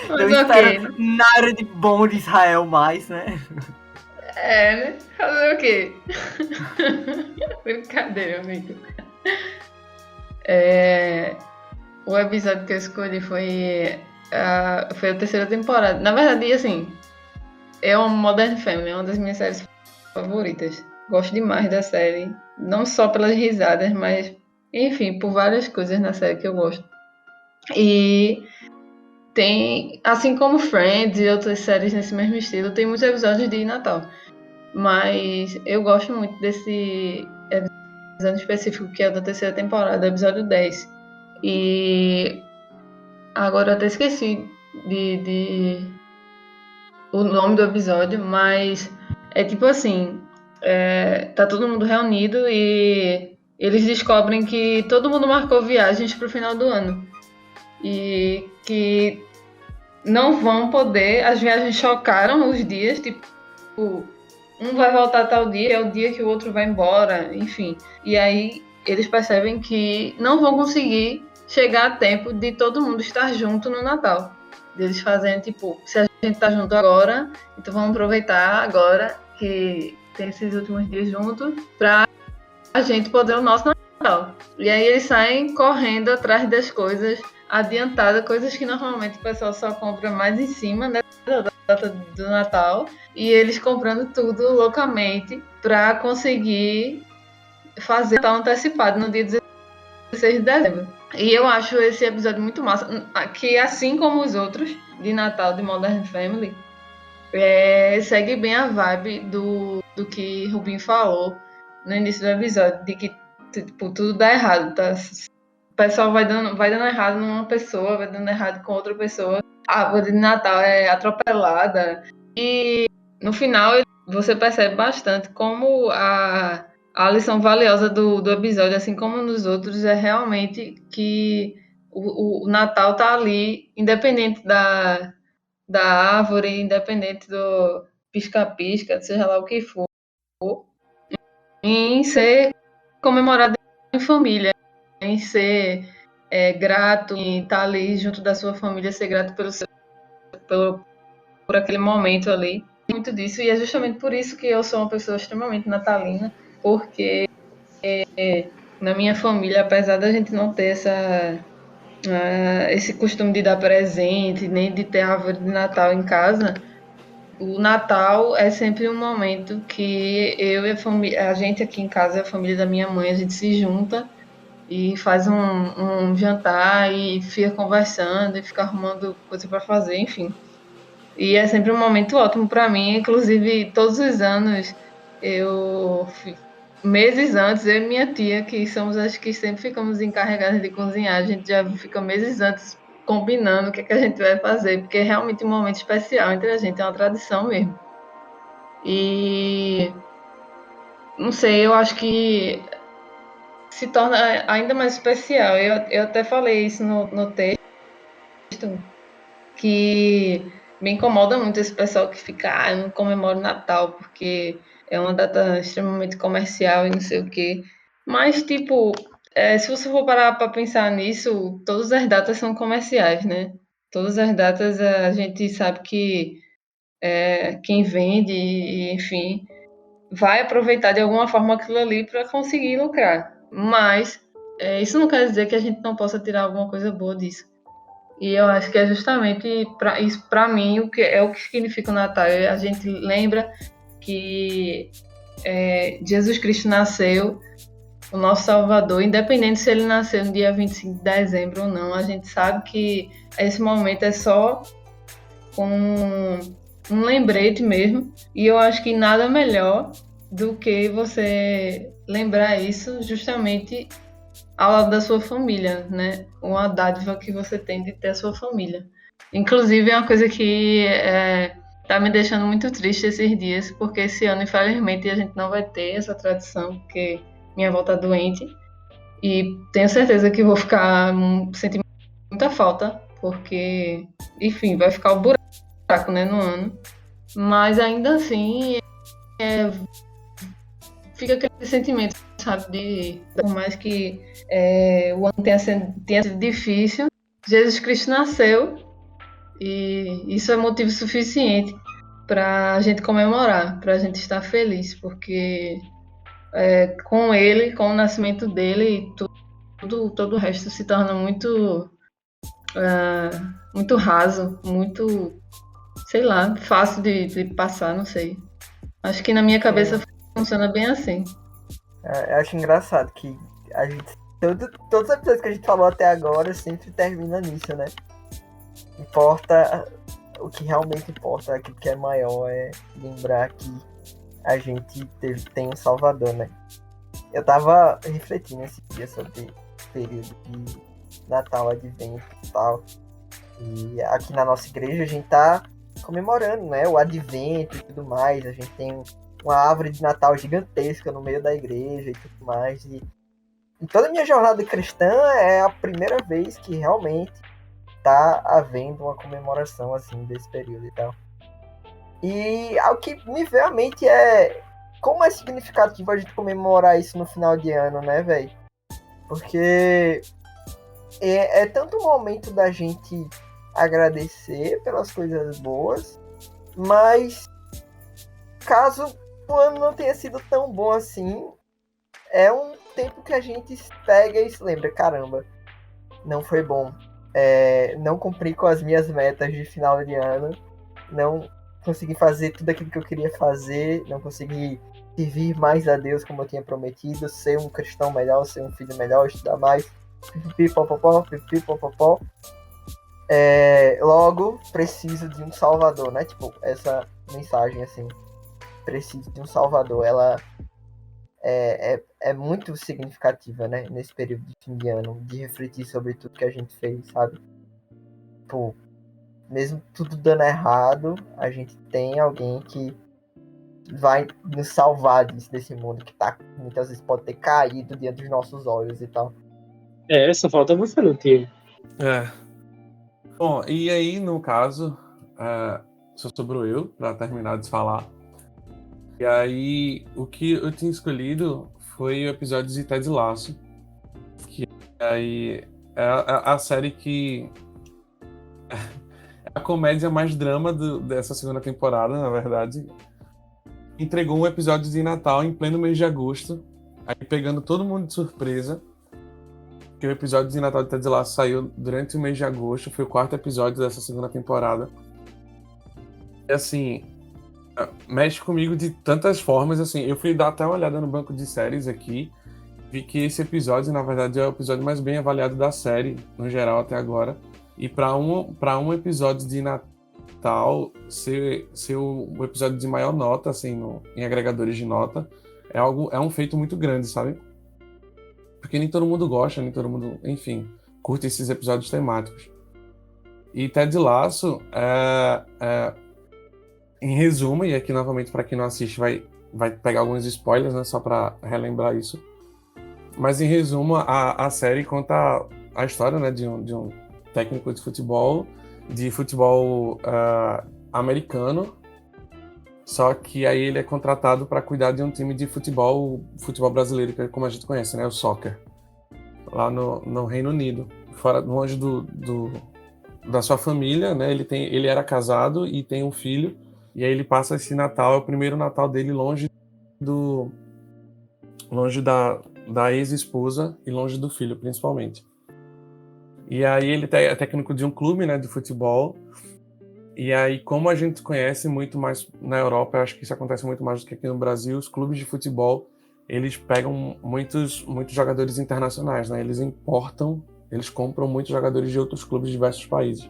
Mas Eu espero nada de bom de Israel mais, né? né? Fazer o quê? Brincadeira, amigo. O episódio que eu escolhi foi a terceira temporada. Na verdade, assim, é um Modern Family, é uma das minhas séries favoritas. Gosto demais da série. Não só pelas risadas, mas, enfim, por várias coisas na série que eu gosto. E tem, assim como Friends e outras séries nesse mesmo estilo, tem muitos episódios de Natal. Mas eu gosto muito desse episódio específico, que é o da terceira temporada, episódio 10. E agora eu até esqueci o nome do episódio, mas é tipo assim, tá todo mundo reunido e eles descobrem que todo mundo marcou viagens pro final do ano. E que não vão poder, as viagens chocaram os dias, tipo, um vai voltar tal dia, é o dia que o outro vai embora, enfim. E aí eles percebem que não vão conseguir chegar a tempo de todo mundo estar junto no Natal. Eles fazem, tipo, se a gente tá junto agora, então vamos aproveitar agora que tem esses últimos dias juntos pra a gente poder o nosso Natal. E aí eles saem correndo atrás das coisas adiantadas, coisas que normalmente o pessoal só compra mais em cima, né, da data do Natal, e eles comprando tudo loucamente para conseguir fazer Natal antecipado no dia 16 de dezembro. E eu acho esse episódio muito massa, que assim como os outros de Natal de Modern Family, segue bem a vibe do que Rubinho falou no início do episódio, de que tipo, tudo dá errado, tá? O pessoal vai dando errado numa pessoa, vai dando errado com outra pessoa. a árvore de Natal é atropelada. E no final você percebe bastante como a lição valiosa do episódio, assim como nos outros, é realmente que o Natal tá ali, independente da árvore, independente do pisca-pisca, seja lá o que for, em ser comemorado em família, em ser grato, em estar ali junto da sua família, ser grato por aquele momento ali. Muito disso, e é justamente por isso que eu sou uma pessoa extremamente natalina, porque na minha família, apesar da gente não ter esse costume de dar presente, nem de ter árvore de Natal em casa, o Natal é sempre um momento que eu e a gente aqui em casa, a família da minha mãe, a gente se junta e faz um jantar e fica conversando e fica arrumando coisa para fazer, enfim. E é sempre um momento ótimo para mim, inclusive todos os anos eu meses antes, eu e minha tia, que somos as que sempre ficamos encarregadas de cozinhar, a gente já fica meses antes combinando o que é que a gente vai fazer, porque é realmente um momento especial entre a gente, é uma tradição mesmo. E não sei, eu acho que se torna ainda mais especial. Eu até falei isso no texto, que me incomoda muito esse pessoal que fica, eu não comemoro Natal porque é uma data extremamente comercial e não sei o quê. Mas, tipo, se você for parar para pensar nisso, todas as datas são comerciais, né? Todas as datas a gente sabe que quem vende, enfim, vai aproveitar de alguma forma aquilo ali para conseguir lucrar. Mas isso não quer dizer que a gente não possa tirar alguma coisa boa disso. E eu acho que é justamente isso, para mim, o que significa o Natal. A gente lembra que Jesus Cristo nasceu, o nosso Salvador, independente se ele nasceu no dia 25 de dezembro ou não, a gente sabe que esse momento é só um lembrete mesmo. E eu acho que nada melhor do que você lembrar isso justamente ao lado da sua família, né? Uma dádiva que você tem de ter a sua família. Inclusive, é uma coisa que tá me deixando muito triste esses dias, porque esse ano, infelizmente, a gente não vai ter essa tradição, porque minha avó tá doente. E tenho certeza que vou ficar sentindo muita falta, porque, enfim, vai ficar o buraco, né, no ano. Mas ainda assim, fica aquele sentimento, sabe, por mais que o ano tenha sido difícil, Jesus Cristo nasceu e isso é motivo suficiente para a gente comemorar, para a gente estar feliz, porque com ele, com o nascimento dele, todo o resto se torna muito raso, muito, sei lá, fácil de passar, não sei. Acho que na minha cabeça funciona bem assim. Eu acho engraçado que a gente. Todos os episódios que a gente falou até agora sempre termina nisso, né? Importa. O que realmente importa, aquilo que é maior, é lembrar que a gente tem um Salvador, né? Eu tava refletindo esse dia sobre o período de Natal, Advento e tal. E aqui na nossa igreja a gente tá comemorando, né? O Advento e tudo mais. A gente tem uma árvore de Natal gigantesca no meio da igreja e tudo mais. E em toda a minha jornada cristã é a primeira vez que realmente tá havendo uma comemoração assim desse período e tal. E o que me veio à mente é como é significativo a gente comemorar isso no final de ano, né, velho? Porque é tanto um momento da gente agradecer pelas coisas boas, mas caso o ano não tenha sido tão bom assim, é um tempo que a gente pega e se lembra, caramba, não foi bom. Não cumpri com as minhas metas de final de ano, não consegui fazer tudo aquilo que eu queria fazer, não consegui servir mais a Deus como eu tinha prometido, ser um cristão melhor, ser um filho melhor, estudar mais, pipipopopó. Logo, preciso de um salvador, né? Tipo, essa mensagem assim, preciso de um salvador, ela é muito significativa, né? Nesse período de fim de ano, de refletir sobre tudo que a gente fez, sabe? Tipo, mesmo tudo dando errado, a gente tem alguém que vai nos salvar desse mundo que tá, muitas vezes pode ter caído diante dos nossos olhos e tal. Só falta você, não tinha. É. Bom, e aí, no caso, só sobrou eu pra terminar de falar. E aí, o que eu tinha escolhido foi o episódio de Ted Lasso, que aí é a série que é a comédia mais drama dessa segunda temporada, na verdade. Entregou um episódio de Natal em pleno mês de agosto, aí pegando todo mundo de surpresa, que o episódio de Natal de Ted Lasso saiu durante o mês de agosto, foi o 4º episódio dessa segunda temporada. E assim, mexe comigo de tantas formas, assim, eu fui dar até uma olhada no banco de séries aqui, vi que esse episódio, na verdade, é o episódio mais bem avaliado da série, no geral, até agora. E para um episódio de Natal ser o episódio de maior nota, assim, em agregadores de nota, é um feito muito grande, sabe? Porque nem todo mundo gosta, nem todo mundo, enfim, curte esses episódios temáticos. E Ted Lasso, em resumo, e aqui novamente para quem não assiste vai pegar alguns spoilers, né, só para relembrar isso. Mas em resumo, a série conta a história, né, de um técnico de futebol americano, só que aí ele é contratado para cuidar de um time de futebol brasileiro, que é como a gente conhece, né, o soccer, lá no Reino Unido, fora, longe da sua família, né, ele era casado e tem um filho, e aí ele passa esse Natal, é o primeiro Natal dele longe da ex-esposa e longe do filho, principalmente. E aí ele é técnico de um clube, né, de futebol. E aí, como a gente conhece muito mais na Europa, eu acho que isso acontece muito mais do que aqui no Brasil, os clubes de futebol, eles pegam muitos jogadores internacionais, né? Eles compram muitos jogadores de outros clubes de diversos países.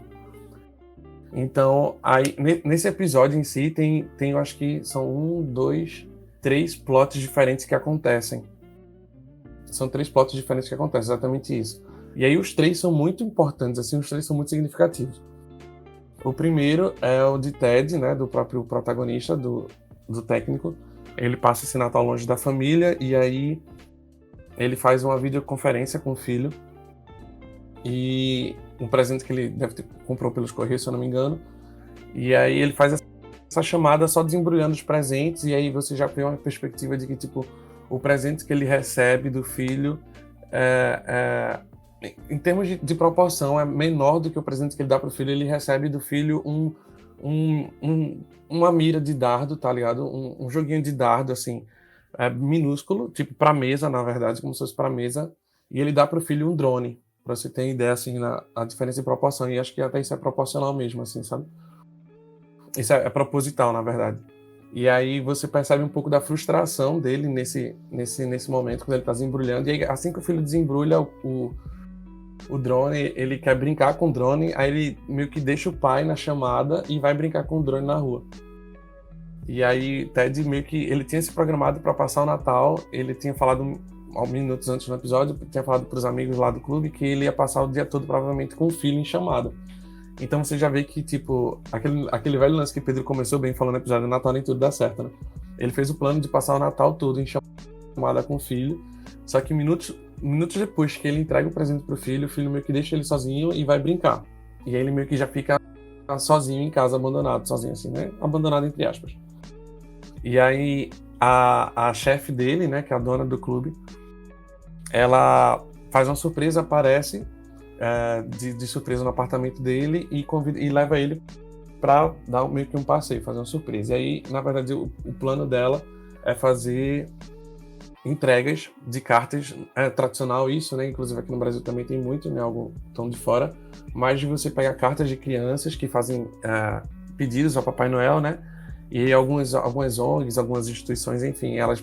Então, aí, nesse episódio em si, tem eu acho que são 1, 2, 3 plots diferentes que acontecem. São 3 plots diferentes que acontecem, exatamente isso. E aí os 3 são muito importantes, assim, os 3 são muito significativos. O primeiro é o de Ted, né, do próprio protagonista, do técnico. Ele passa esse Natal longe da família e aí ele faz uma videoconferência com o filho. E um presente que ele comprou pelos Correios, se eu não me engano. E aí ele faz essa chamada só desembrulhando os presentes e aí você já tem uma perspectiva de que, tipo, o presente que ele recebe do filho em termos de proporção, é menor do que o presente que ele dá pro filho. Ele recebe do filho uma mira de dardo, tá ligado? Um joguinho de dardo, assim, minúsculo, tipo pra mesa, na verdade, como se fosse pra mesa. E ele dá pro filho um drone, pra você ter ideia, assim, a diferença de proporção. E acho que até isso é proporcional mesmo, assim, sabe? Isso é proposital, na verdade. E aí você percebe um pouco da frustração dele nesse momento, quando ele tá desembrulhando. E aí, assim que o filho desembrulha o drone, ele quer brincar com o drone, aí ele meio que deixa o pai na chamada e vai brincar com o drone na rua. E aí Ted meio que, ele tinha se programado para passar o Natal, ele tinha falado, minutos antes do episódio, tinha falado pros amigos lá do clube que ele ia passar o dia todo provavelmente com o filho em chamada. Então você já vê que, tipo, aquele velho lance que Pedro começou bem falando no episódio do Natal, nem tudo dá certo, né? Ele fez o plano de passar o Natal todo em chamada com o filho, só que minutos depois que ele entrega o presente pro filho, o filho meio que deixa ele sozinho e vai brincar. E aí ele meio que já fica sozinho em casa, abandonado, sozinho assim, né? Abandonado entre aspas. E aí a chefe dele, né, que é a dona do clube, ela faz uma surpresa, aparece de surpresa no apartamento dele e leva ele para dar meio que um passeio, fazer uma surpresa. E aí, na verdade, o plano dela é fazer entregas de cartas, tradicional isso, né? Inclusive aqui no Brasil também tem muito, né? Algo tão de fora, mas de você pegar cartas de crianças que fazem pedidos ao Papai Noel, né? E algumas ONGs, algumas instituições, enfim, elas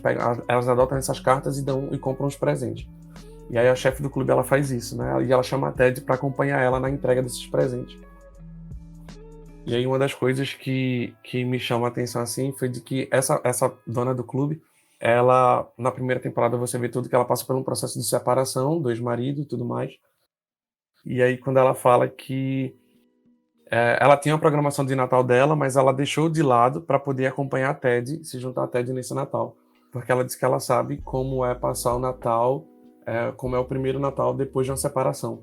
adotam essas cartas e compram os presentes. E aí a chefe do clube, ela faz isso, né? E ela chama a Ted para acompanhar ela na entrega desses presentes. E aí uma das coisas que me chama a atenção, assim, foi de que essa dona do clube, ela, na primeira temporada, você vê tudo que ela passa por um processo de separação, do ex-marido e tudo mais. E aí, quando ela fala que ela tinha uma programação de Natal dela, mas ela deixou de lado para poder acompanhar a Ted, se juntar a Ted nesse Natal. Porque ela disse que ela sabe como é passar o Natal, como é o primeiro Natal depois de uma separação.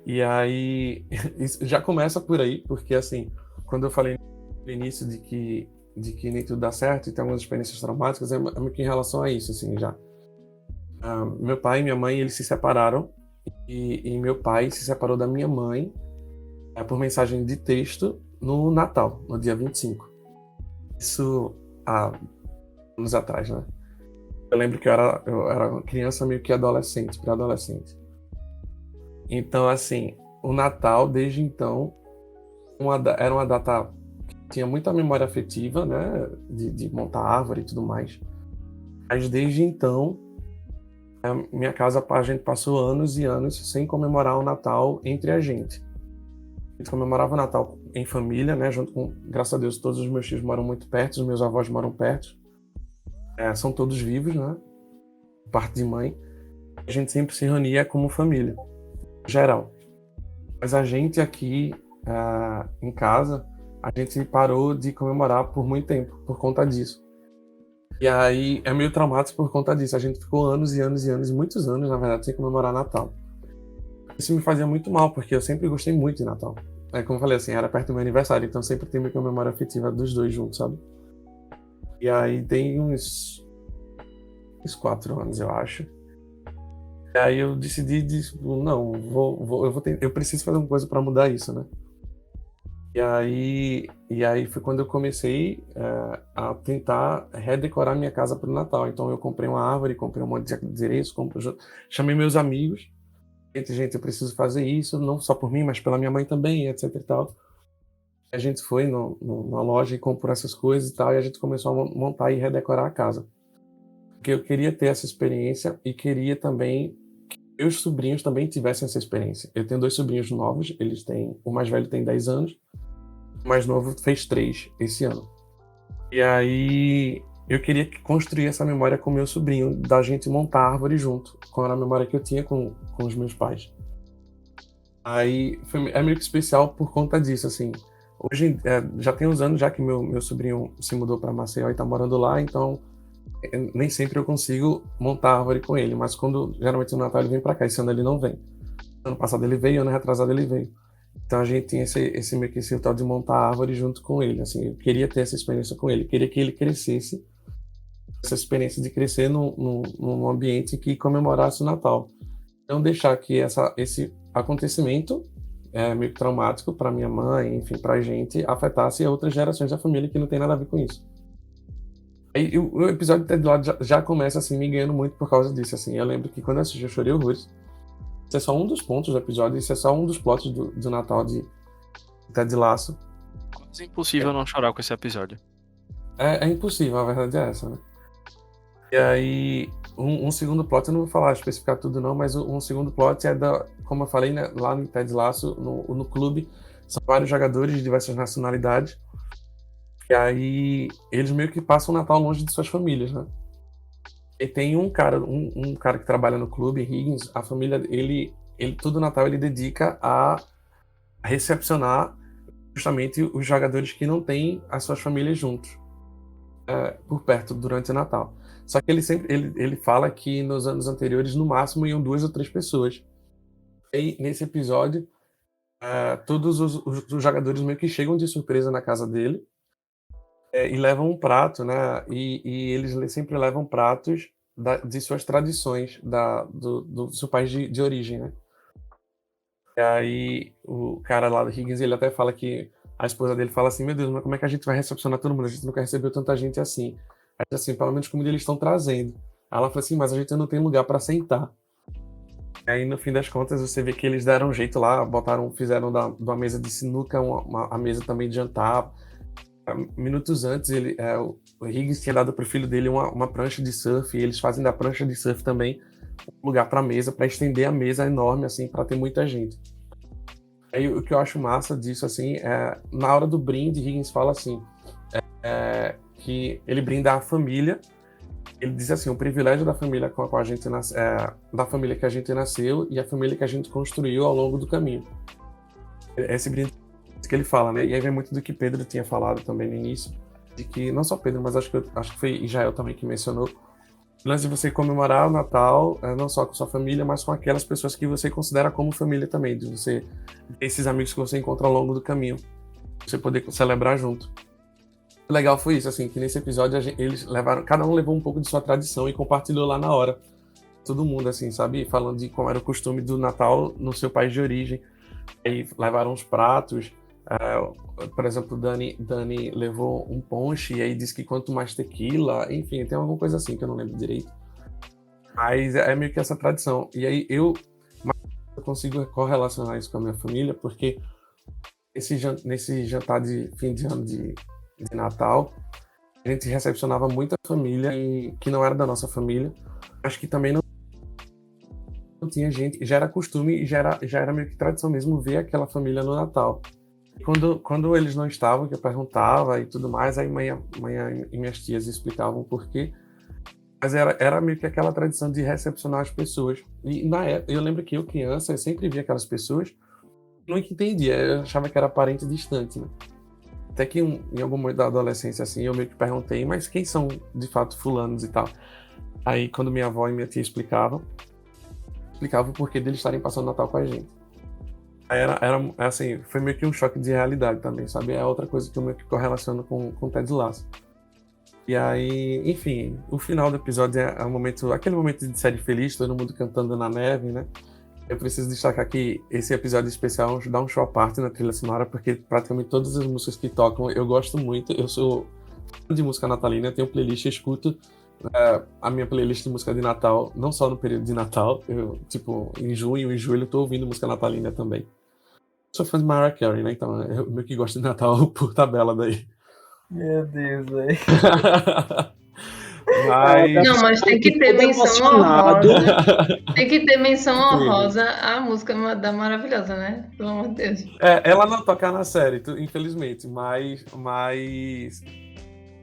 E aí, isso já começa por aí, porque assim, quando eu falei no início de que nem tudo dá certo e tem algumas experiências traumáticas, é meio que em relação a isso, assim, já. Meu pai e minha mãe, eles se separaram, e meu pai se separou da minha mãe por mensagem de texto no Natal, no dia 25. Isso há anos atrás, né? Eu lembro que eu era uma criança meio que adolescente, pré-adolescente. Então, assim, o Natal, desde então, era uma data que tinha muita memória afetiva, né? De montar árvore e tudo mais. Mas desde então, minha casa, a gente passou anos e anos sem comemorar o Natal entre a gente. A gente comemorava o Natal em família, né? Junto com, graças a Deus, todos os meus tios moram muito perto, os meus avós moram perto. São todos vivos, né? Parte de mãe. A gente sempre se reunia como família, geral. Mas a gente aqui, em casa, a gente parou de comemorar por muito tempo, por conta disso. E aí é meio traumático por conta disso. A gente ficou anos e anos e anos, muitos anos, na verdade, sem comemorar Natal. Isso me fazia muito mal, porque eu sempre gostei muito de Natal. Como eu falei, assim, era perto do meu aniversário, então sempre tem uma memória afetiva dos dois juntos, sabe? E aí tem uns 4 anos, eu acho. E aí eu decidi, não, eu preciso fazer uma coisa para mudar isso, né? E aí foi quando eu comecei a tentar redecorar minha casa para o Natal. Então eu comprei uma árvore, comprei um monte de adereço, chamei meus amigos. Gente, eu preciso fazer isso, não só por mim, mas pela minha mãe também, etc e tal. A gente foi numa loja e comprou essas coisas e tal, e a gente começou a montar e redecorar a casa. Porque eu queria ter essa experiência e queria também que meus sobrinhos também tivessem essa experiência. Eu tenho 2 sobrinhos novos, o mais velho tem 10 anos, o mais novo fez 3 esse ano. E aí eu queria construir essa memória com meu sobrinho, da gente montar a árvore junto, com a memória que eu tinha com os meus pais. Aí é meio que especial por conta disso, assim. Hoje, já tem uns anos já que meu sobrinho se mudou para Maceió e está morando lá, então nem sempre eu consigo montar a árvore com ele, mas geralmente no Natal ele vem para cá, esse ano ele não vem. Ano passado ele veio, ano retrasado ele veio. Então a gente tinha esse tal de montar a árvore junto com ele, assim, eu queria ter essa experiência com ele, queria que ele crescesse, essa experiência de crescer num ambiente que comemorasse o Natal. Não deixar que esse acontecimento meio traumático para minha mãe, enfim, para a gente, afetasse outras gerações da família que não tem nada a ver com isso. Aí o episódio de Ted já começa assim, me ganhando muito por causa disso. Assim. Eu lembro que quando eu assisti, eu chorei horrores. Isso é só um dos pontos do episódio, isso é só um dos plots do Natal de Ted Lasso. Quase impossível não chorar com esse episódio. É impossível, a verdade é essa, né? E aí, um segundo plot, eu não vou falar, especificar tudo não, mas um segundo plot é como eu falei, né, lá no Ted Lasso, no clube, são vários jogadores de diversas nacionalidades. E aí, eles meio que passam o Natal longe de suas famílias, né? E tem um cara que trabalha no clube, Higgins, a família, ele todo Natal ele dedica a recepcionar justamente os jogadores que não têm as suas famílias juntos, por perto, durante o Natal. Só que ele fala que nos anos anteriores, no máximo, iam 2 ou 3 pessoas. E nesse episódio, todos os jogadores meio que chegam de surpresa na casa dele, e levam um prato, né? E eles sempre levam pratos de suas tradições, do seu país de origem, né? E aí o cara lá do Higgins, ele até fala que a esposa dele fala assim, meu Deus, mas como é que a gente vai recepcionar todo mundo? A gente nunca recebeu tanta gente assim. Aí assim, pelo menos comida eles estão trazendo. Aí ela fala assim, mas a gente não tem lugar para sentar. Aí no fim das contas você vê que eles deram um jeito lá, fizeram de uma mesa de sinuca a mesa também de jantar. Minutos antes, o Higgins tinha dado para o filho dele uma prancha de surf, e eles fazem da prancha de surf também um lugar para mesa, para estender a mesa enorme, assim, para ter muita gente. Aí o que eu acho massa disso, assim, na hora do brinde, Higgins fala assim, que ele brinda a família, ele diz assim, o privilégio da família com a qual a gente da família que a gente nasceu e a família que a gente construiu ao longo do caminho. Esse brinde que ele fala, né? E aí vem muito do que Pedro tinha falado também no início, de que, não só Pedro, mas acho que foi Israel também que mencionou, o lance de você comemorar o Natal, não só com sua família, mas com aquelas pessoas que você considera como família também, de você, esses amigos que você encontra ao longo do caminho, você poder celebrar junto. O legal foi isso, assim, que nesse episódio eles levaram, cada um levou um pouco de sua tradição e compartilhou lá na hora. Todo mundo, assim, sabe? Falando de como era o costume do Natal no seu país de origem. Aí levaram os pratos. Por exemplo, Dani levou um ponche e aí disse que quanto mais tequila, enfim, tem alguma coisa assim que eu não lembro direito. Mas é meio que essa tradição. E aí eu consigo correlacionar isso com a minha família, porque nesse jantar de fim de ano de Natal, a gente recepcionava muita família que não era da nossa família. Acho que também não tinha gente, já era costume e já era meio que tradição mesmo ver aquela família no Natal. Quando eles não estavam, que eu perguntava e tudo mais, aí mãe e minhas tias explicavam o porquê. Mas era meio que aquela tradição de recepcionar as pessoas. E na época, eu lembro que eu, criança, eu sempre via aquelas pessoas, nunca entendia, eu achava que era parente distante, né? Até que em algum momento da adolescência, assim, eu meio que perguntei, mas quem são, de fato, fulanos e tal? Aí, quando minha avó e minha tia explicavam o porquê deles estarem passando Natal com a gente. Era assim, foi meio que um choque de realidade também, sabe? É outra coisa que eu meio que correlaciono com Ted Lasso. E aí, enfim, o final do episódio é aquele momento de série feliz, todo mundo cantando na neve, né? Eu preciso destacar que esse episódio especial dá um show à parte na trilha sonora, porque praticamente todas as músicas que tocam eu gosto muito. Eu sou fã de música natalina, eu tenho playlist, eu escuto a minha playlist de música de Natal, não só no período de Natal, em junho e julho eu tô ouvindo música natalina também. Sou fã de Mariah Carey, né? Então eu meio que gosto de Natal por tabela daí. Meu Deus, velho. Não, mas tem que ter menção honrosa. Tem que ter menção honrosa à música da Maravilhosa, né? Pelo amor de Deus. Ela não toca na série, infelizmente, mas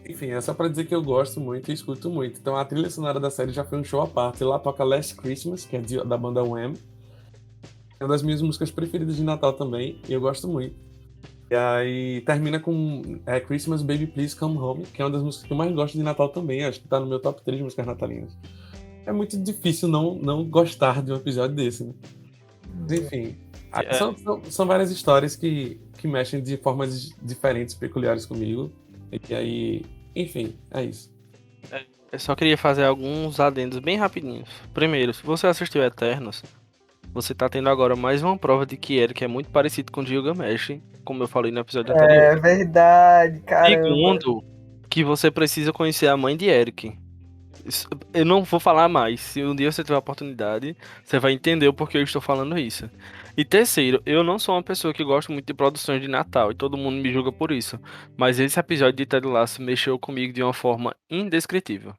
enfim, é só pra dizer que eu gosto muito e escuto muito. Então a trilha sonora da série já foi um show à parte. Lá toca Last Christmas, que é da banda Wham. É uma das minhas músicas preferidas de Natal também, e eu gosto muito. E aí termina com Christmas Baby Please Come Home, que é uma das músicas que eu mais gosto de Natal também. Acho que tá no meu top 3 de músicas natalinas. É muito difícil não gostar de um episódio desse, né? Mas, enfim, são várias histórias que mexem de formas diferentes, peculiares comigo. E aí, enfim, é isso. Eu só queria fazer alguns adendos bem rapidinhos. Primeiro, se você assistiu Eternos, você tá tendo agora mais uma prova de que Eric é muito parecido com Gilgamesh, como eu falei no episódio anterior. É verdade, cara. Segundo, que você precisa conhecer a mãe de Eric. Eu não vou falar mais. Se um dia você tiver a oportunidade, você vai entender o porquê eu estou falando isso. E terceiro, eu não sou uma pessoa que gosta muito de produções de Natal, e todo mundo me julga por isso. Mas esse episódio de Ted Lasso mexeu comigo de uma forma indescritível.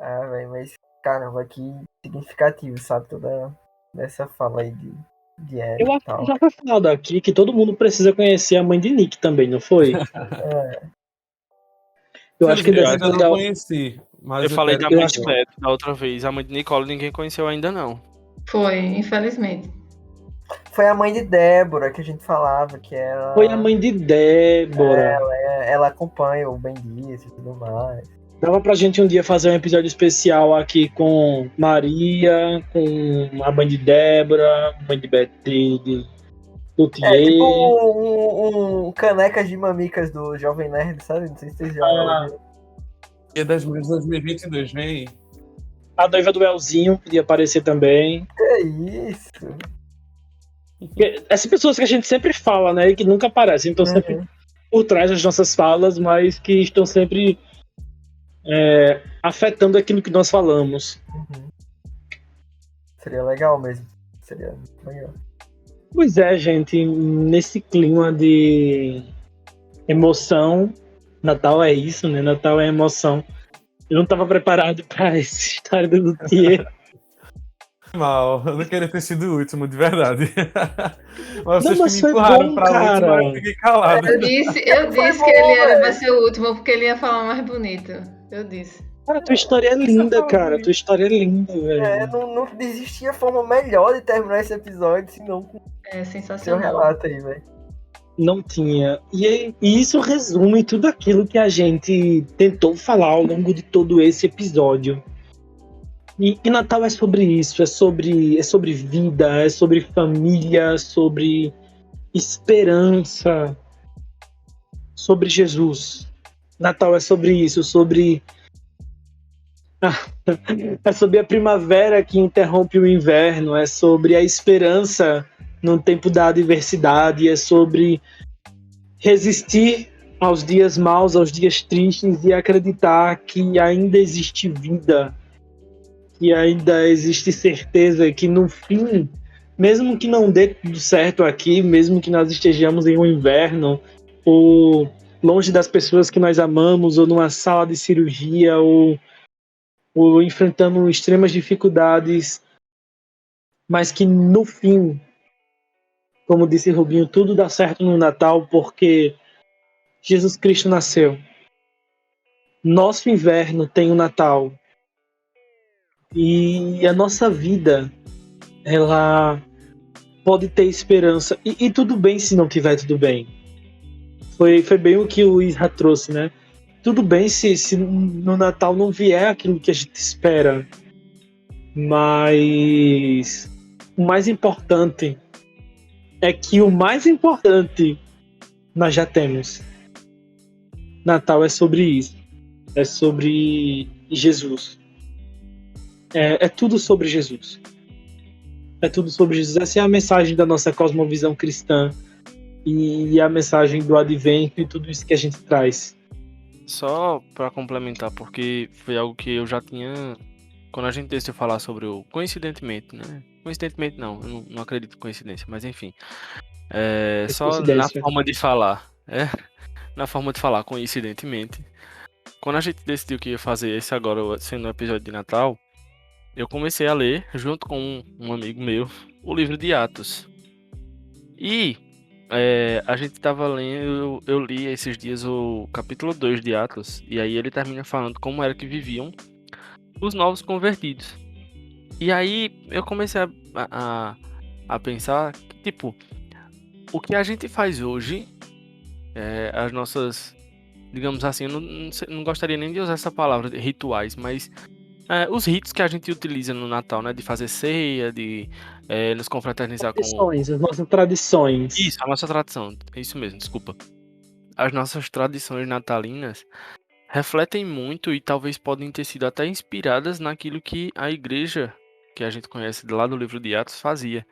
Ah, velho, mas caramba, que significativo, sabe? Toda essa fala aí de Eric Eu e acho tal. que já foi falado aqui que todo mundo precisa conhecer a mãe de Nick também, não foi? Eu acho que eu deve ainda ser não legal. conheci. Mas Eu falei da eu mãe acho de Beto da outra vez. A mãe de Nicole ninguém conheceu ainda não. Foi, infelizmente. Foi a mãe de Débora que a gente falava, que ela... Foi a mãe de Débora. Ela acompanha o Ben 10 e tudo mais. Dava pra gente um dia fazer um episódio especial aqui com Maria, com a mãe de Débora, mãe de Betty, do Thier. Tipo um canecas de mamicas do Jovem Nerd, sabe? Não sei se vocês já ouviram. Dia das Mães 2022, vem aí. A noiva do Elzinho podia aparecer também. Que isso? Porque essas pessoas que a gente sempre fala, né? E que nunca aparecem, estão sempre por trás das nossas falas, mas que estão sempre afetando aquilo que nós falamos. Seria legal mesmo. Seria legal. Pois é, gente, nesse clima de emoção, Natal é isso, né? Natal é emoção. Eu não estava preparado para essa história do Luthier. Mal, eu não queria ter sido o último, de verdade. Mas Não, vocês mas que foi me empurraram bom, pra cara. última, eu fiquei calado. Eu disse que ele era pra ser o último porque ele ia falar mais bonito. Eu disse. Cara, tua história é linda, cara. Tua história é linda, velho. Não existia forma melhor de terminar esse episódio, senão com É seu sensacional. relato aí, velho. Não tinha. E isso resume tudo aquilo que a gente tentou falar ao longo de todo esse episódio. E Natal é sobre isso, é sobre vida, é sobre família, sobre esperança, sobre Jesus. Natal é sobre isso, é sobre a primavera que interrompe o inverno, é sobre a esperança no tempo da adversidade, é sobre resistir aos dias maus, aos dias tristes e acreditar que ainda existe vida, que ainda existe certeza que no fim, mesmo que não dê tudo certo aqui, mesmo que nós estejamos em um inverno, ou longe das pessoas que nós amamos, ou numa sala de cirurgia, ou enfrentando extremas dificuldades, mas que no fim, como disse Rubinho, tudo dá certo no Natal porque Jesus Cristo nasceu. Nosso inverno tem o Natal. E a nossa vida, ela pode ter esperança. E tudo bem se não tiver tudo bem. Foi bem o que o Isra trouxe, né? Tudo bem se no Natal não vier aquilo que a gente espera. Mas o mais importante é que o mais importante nós já temos. Natal é sobre isso. É sobre Jesus. É tudo sobre Jesus. É tudo sobre Jesus. Essa é a mensagem da nossa cosmovisão cristã e a mensagem do advento e tudo isso que a gente traz. Só pra complementar, porque foi algo que eu já tinha. Quando a gente decidiu falar sobre o. Coincidentemente, né? Coincidentemente não, eu não acredito em coincidência, mas enfim. Só na forma de falar. Na forma de falar, coincidentemente. Quando a gente decidiu que ia fazer esse agora, sendo um episódio de Natal, eu comecei a ler, junto com um amigo meu, o livro de Atos. E a gente tava lendo, eu li esses dias o capítulo 2 de Atos, e aí ele termina falando como era que viviam os novos convertidos. E aí eu comecei a pensar que, tipo, o que a gente faz hoje, as nossas, digamos assim, eu não gostaria nem de usar essa palavra, rituais, mas os ritos que a gente utiliza no Natal, né? De fazer ceia, de nos confraternizar com... As nossas tradições. Isso, a nossa tradição. Isso mesmo, desculpa. As nossas tradições natalinas refletem muito e talvez podem ter sido até inspiradas naquilo que a igreja, que a gente conhece lá do livro de Atos, fazia.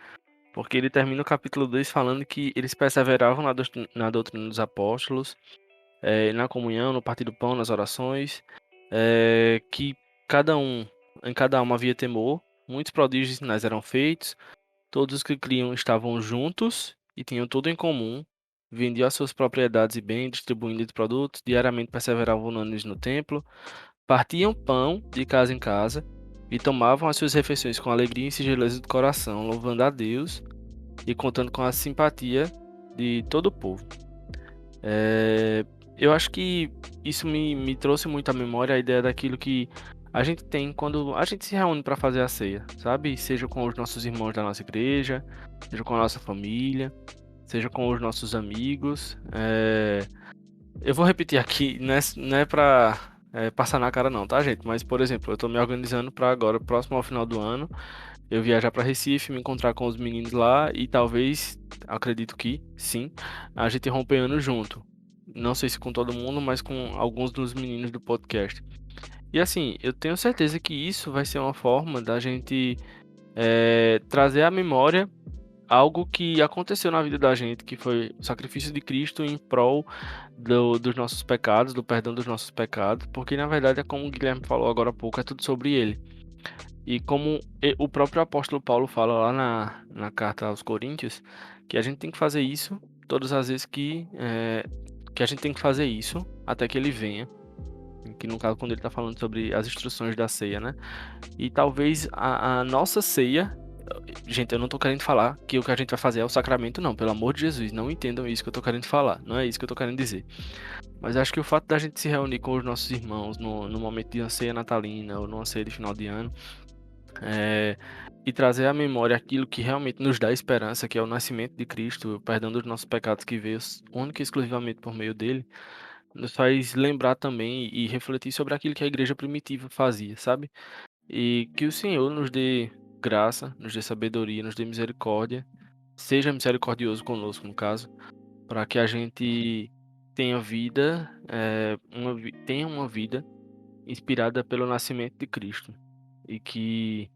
Porque ele termina o capítulo 2 falando que eles perseveravam na doutrina dos apóstolos, na comunhão, no partir do pão, nas orações, que em cada alma havia temor, muitos prodígios e sinais eram feitos, todos os que criam estavam juntos e tinham tudo em comum, vendiam as suas propriedades e bens, distribuindo os produtos, diariamente perseveravam unânimes no templo, partiam pão de casa em casa e tomavam as suas refeições com alegria e singeleza do coração, louvando a Deus e contando com a simpatia de todo o povo. Eu acho que isso me trouxe muito à memória a ideia daquilo que a gente tem quando a gente se reúne para fazer a ceia, sabe? Seja com os nossos irmãos da nossa igreja, seja com a nossa família, seja com os nossos amigos. Eu vou repetir aqui, não é pra passar na cara não, tá, gente? Mas, por exemplo, eu tô me organizando para agora, próximo ao final do ano, eu viajar para Recife, me encontrar com os meninos lá e talvez, acredito que sim, a gente romper ano junto. Não sei se com todo mundo, mas com alguns dos meninos do podcast. E assim, eu tenho certeza que isso vai ser uma forma da gente trazer à memória algo que aconteceu na vida da gente, que foi o sacrifício de Cristo em prol dos nossos pecados, do perdão dos nossos pecados, porque na verdade é como o Guilherme falou agora há pouco, é tudo sobre ele. E como o próprio apóstolo Paulo fala lá na carta aos Coríntios, que a gente tem que fazer isso todas as vezes que a gente tem que fazer isso até que ele venha. Que no caso, quando ele está falando sobre as instruções da ceia, né? E talvez a nossa ceia, Gente, eu não tô querendo falar que o que a gente vai fazer é o sacramento, não. Pelo amor de Jesus, não entendam isso que eu tô querendo falar. Não é isso que eu tô querendo dizer. Mas acho que o fato da gente se reunir com os nossos irmãos no momento de uma ceia natalina ou numa ceia de final de ano, e trazer à memória aquilo que realmente nos dá esperança, que é o nascimento de Cristo, o perdão dos nossos pecados que veio única e exclusivamente por meio dele, nos faz lembrar também e refletir sobre aquilo que a igreja primitiva fazia, sabe? E que o Senhor nos dê graça, nos dê sabedoria, nos dê misericórdia, seja misericordioso conosco, no caso, para que a gente tenha vida, tenha uma vida inspirada pelo nascimento de Cristo e que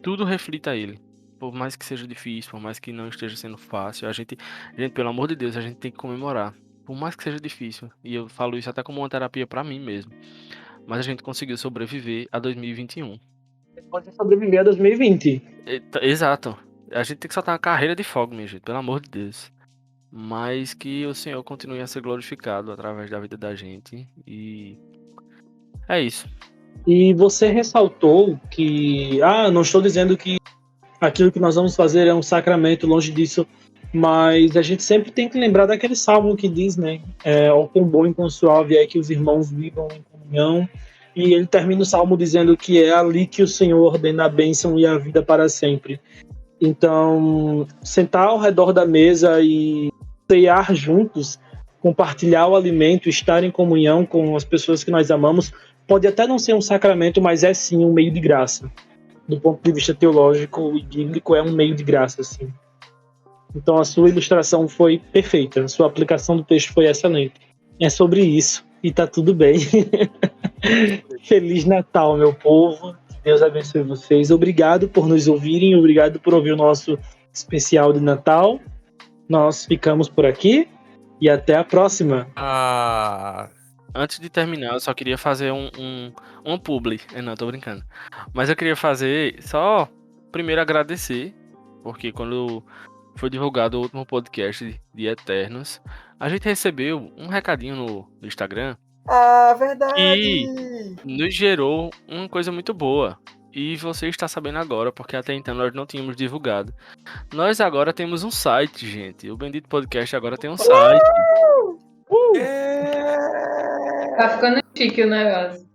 tudo reflita Ele. Por mais que seja difícil, por mais que não esteja sendo fácil, gente, pelo amor de Deus, a gente tem que comemorar. Por mais que seja difícil, e eu falo isso até como uma terapia para mim mesmo, mas a gente conseguiu sobreviver a 2021. Pode sobreviver a 2020. Exato. A gente tem que soltar uma carreira de fogo, minha gente, pelo amor de Deus. Mas que o Senhor continue a ser glorificado através da vida da gente. E é isso. E você ressaltou que, não estou dizendo que aquilo que nós vamos fazer é um sacramento, longe disso, mas a gente sempre tem que lembrar daquele salmo que diz, né, ó quão bom e quão suave é que os irmãos vivam em comunhão, e ele termina o salmo dizendo que é ali que o Senhor ordena a bênção e a vida para sempre. Então, sentar ao redor da mesa e ceiar juntos, compartilhar o alimento, estar em comunhão com as pessoas que nós amamos, pode até não ser um sacramento, mas é sim um meio de graça. Do ponto de vista teológico e bíblico, é um meio de graça, sim. Então a sua ilustração foi perfeita, a sua aplicação do texto foi excelente. É sobre isso, e tá tudo bem. Feliz Natal, meu povo. Deus abençoe vocês. Obrigado por nos ouvirem, obrigado por ouvir o nosso especial de Natal. Nós ficamos por aqui e até a próxima. Antes de terminar, eu só queria fazer um publi. Não, tô brincando. Mas eu queria fazer só primeiro agradecer, porque quando foi divulgado o último podcast de Eternos, a gente recebeu um recadinho no Instagram. Verdade! Que nos gerou uma coisa muito boa. E você está sabendo agora, porque até então nós não tínhamos divulgado. Nós agora temos um site, gente. O Bendito Podcast agora tem um site. Tá ficando chique o negócio.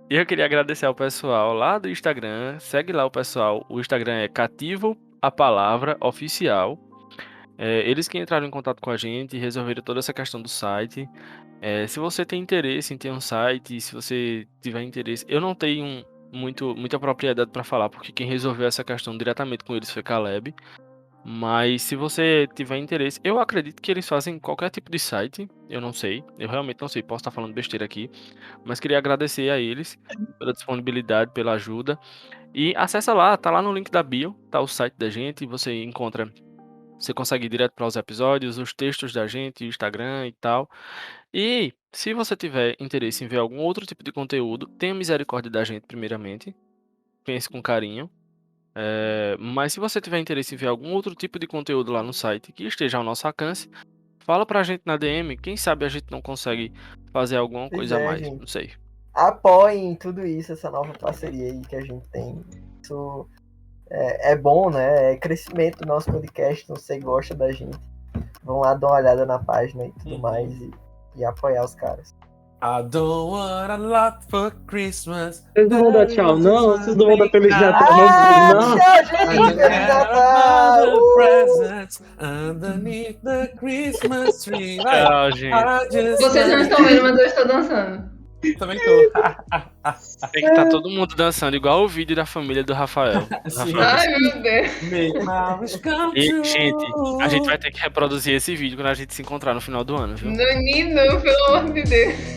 E eu queria agradecer ao pessoal lá do Instagram. Segue lá o pessoal. O Instagram é Cativo a Palavra Oficial. Eles que entraram em contato com a gente e resolveram toda essa questão do site. Se você tem interesse em ter um site, se você tiver interesse, eu não tenho muita propriedade para falar, porque quem resolveu essa questão diretamente com eles foi Caleb. Mas se você tiver interesse, eu acredito que eles fazem qualquer tipo de site. Eu não sei, eu realmente não sei, posso estar falando besteira aqui. Mas queria agradecer a eles pela disponibilidade, pela ajuda. E acessa lá, tá lá no link da bio, tá o site da gente, você consegue ir direto para os episódios, os textos da gente, o Instagram e tal. E se você tiver interesse em ver algum outro tipo de conteúdo, tenha misericórdia da gente primeiramente. Pense com carinho. Mas se você tiver interesse em ver algum outro tipo de conteúdo lá no site que esteja ao nosso alcance, fala pra gente na DM. Quem sabe a gente não consegue fazer alguma coisa a mais, gente. Não sei. Apoiem tudo isso, essa nova parceria aí que a gente tem. Isso é bom, né? É crescimento do nosso podcast. Se você gosta da gente, vão lá dar uma olhada na página e tudo mais e apoiar os caras. I don't want a lot for Christmas. Vocês não vão dar tchau, não? Vocês não vão dar Feliz Natal, não? Tchau, gente! Feliz Natal! Presents underneath the Christmas tree. Tchau, gente. Vocês não estão vendo, mas eu estou dançando. Também tô. Tem que estar todo mundo dançando, igual o vídeo da família do Rafael. Ai, meu Deus. E, gente, a gente vai ter que reproduzir esse vídeo quando a gente se encontrar no final do ano, viu? Nani, não, pelo amor de Deus.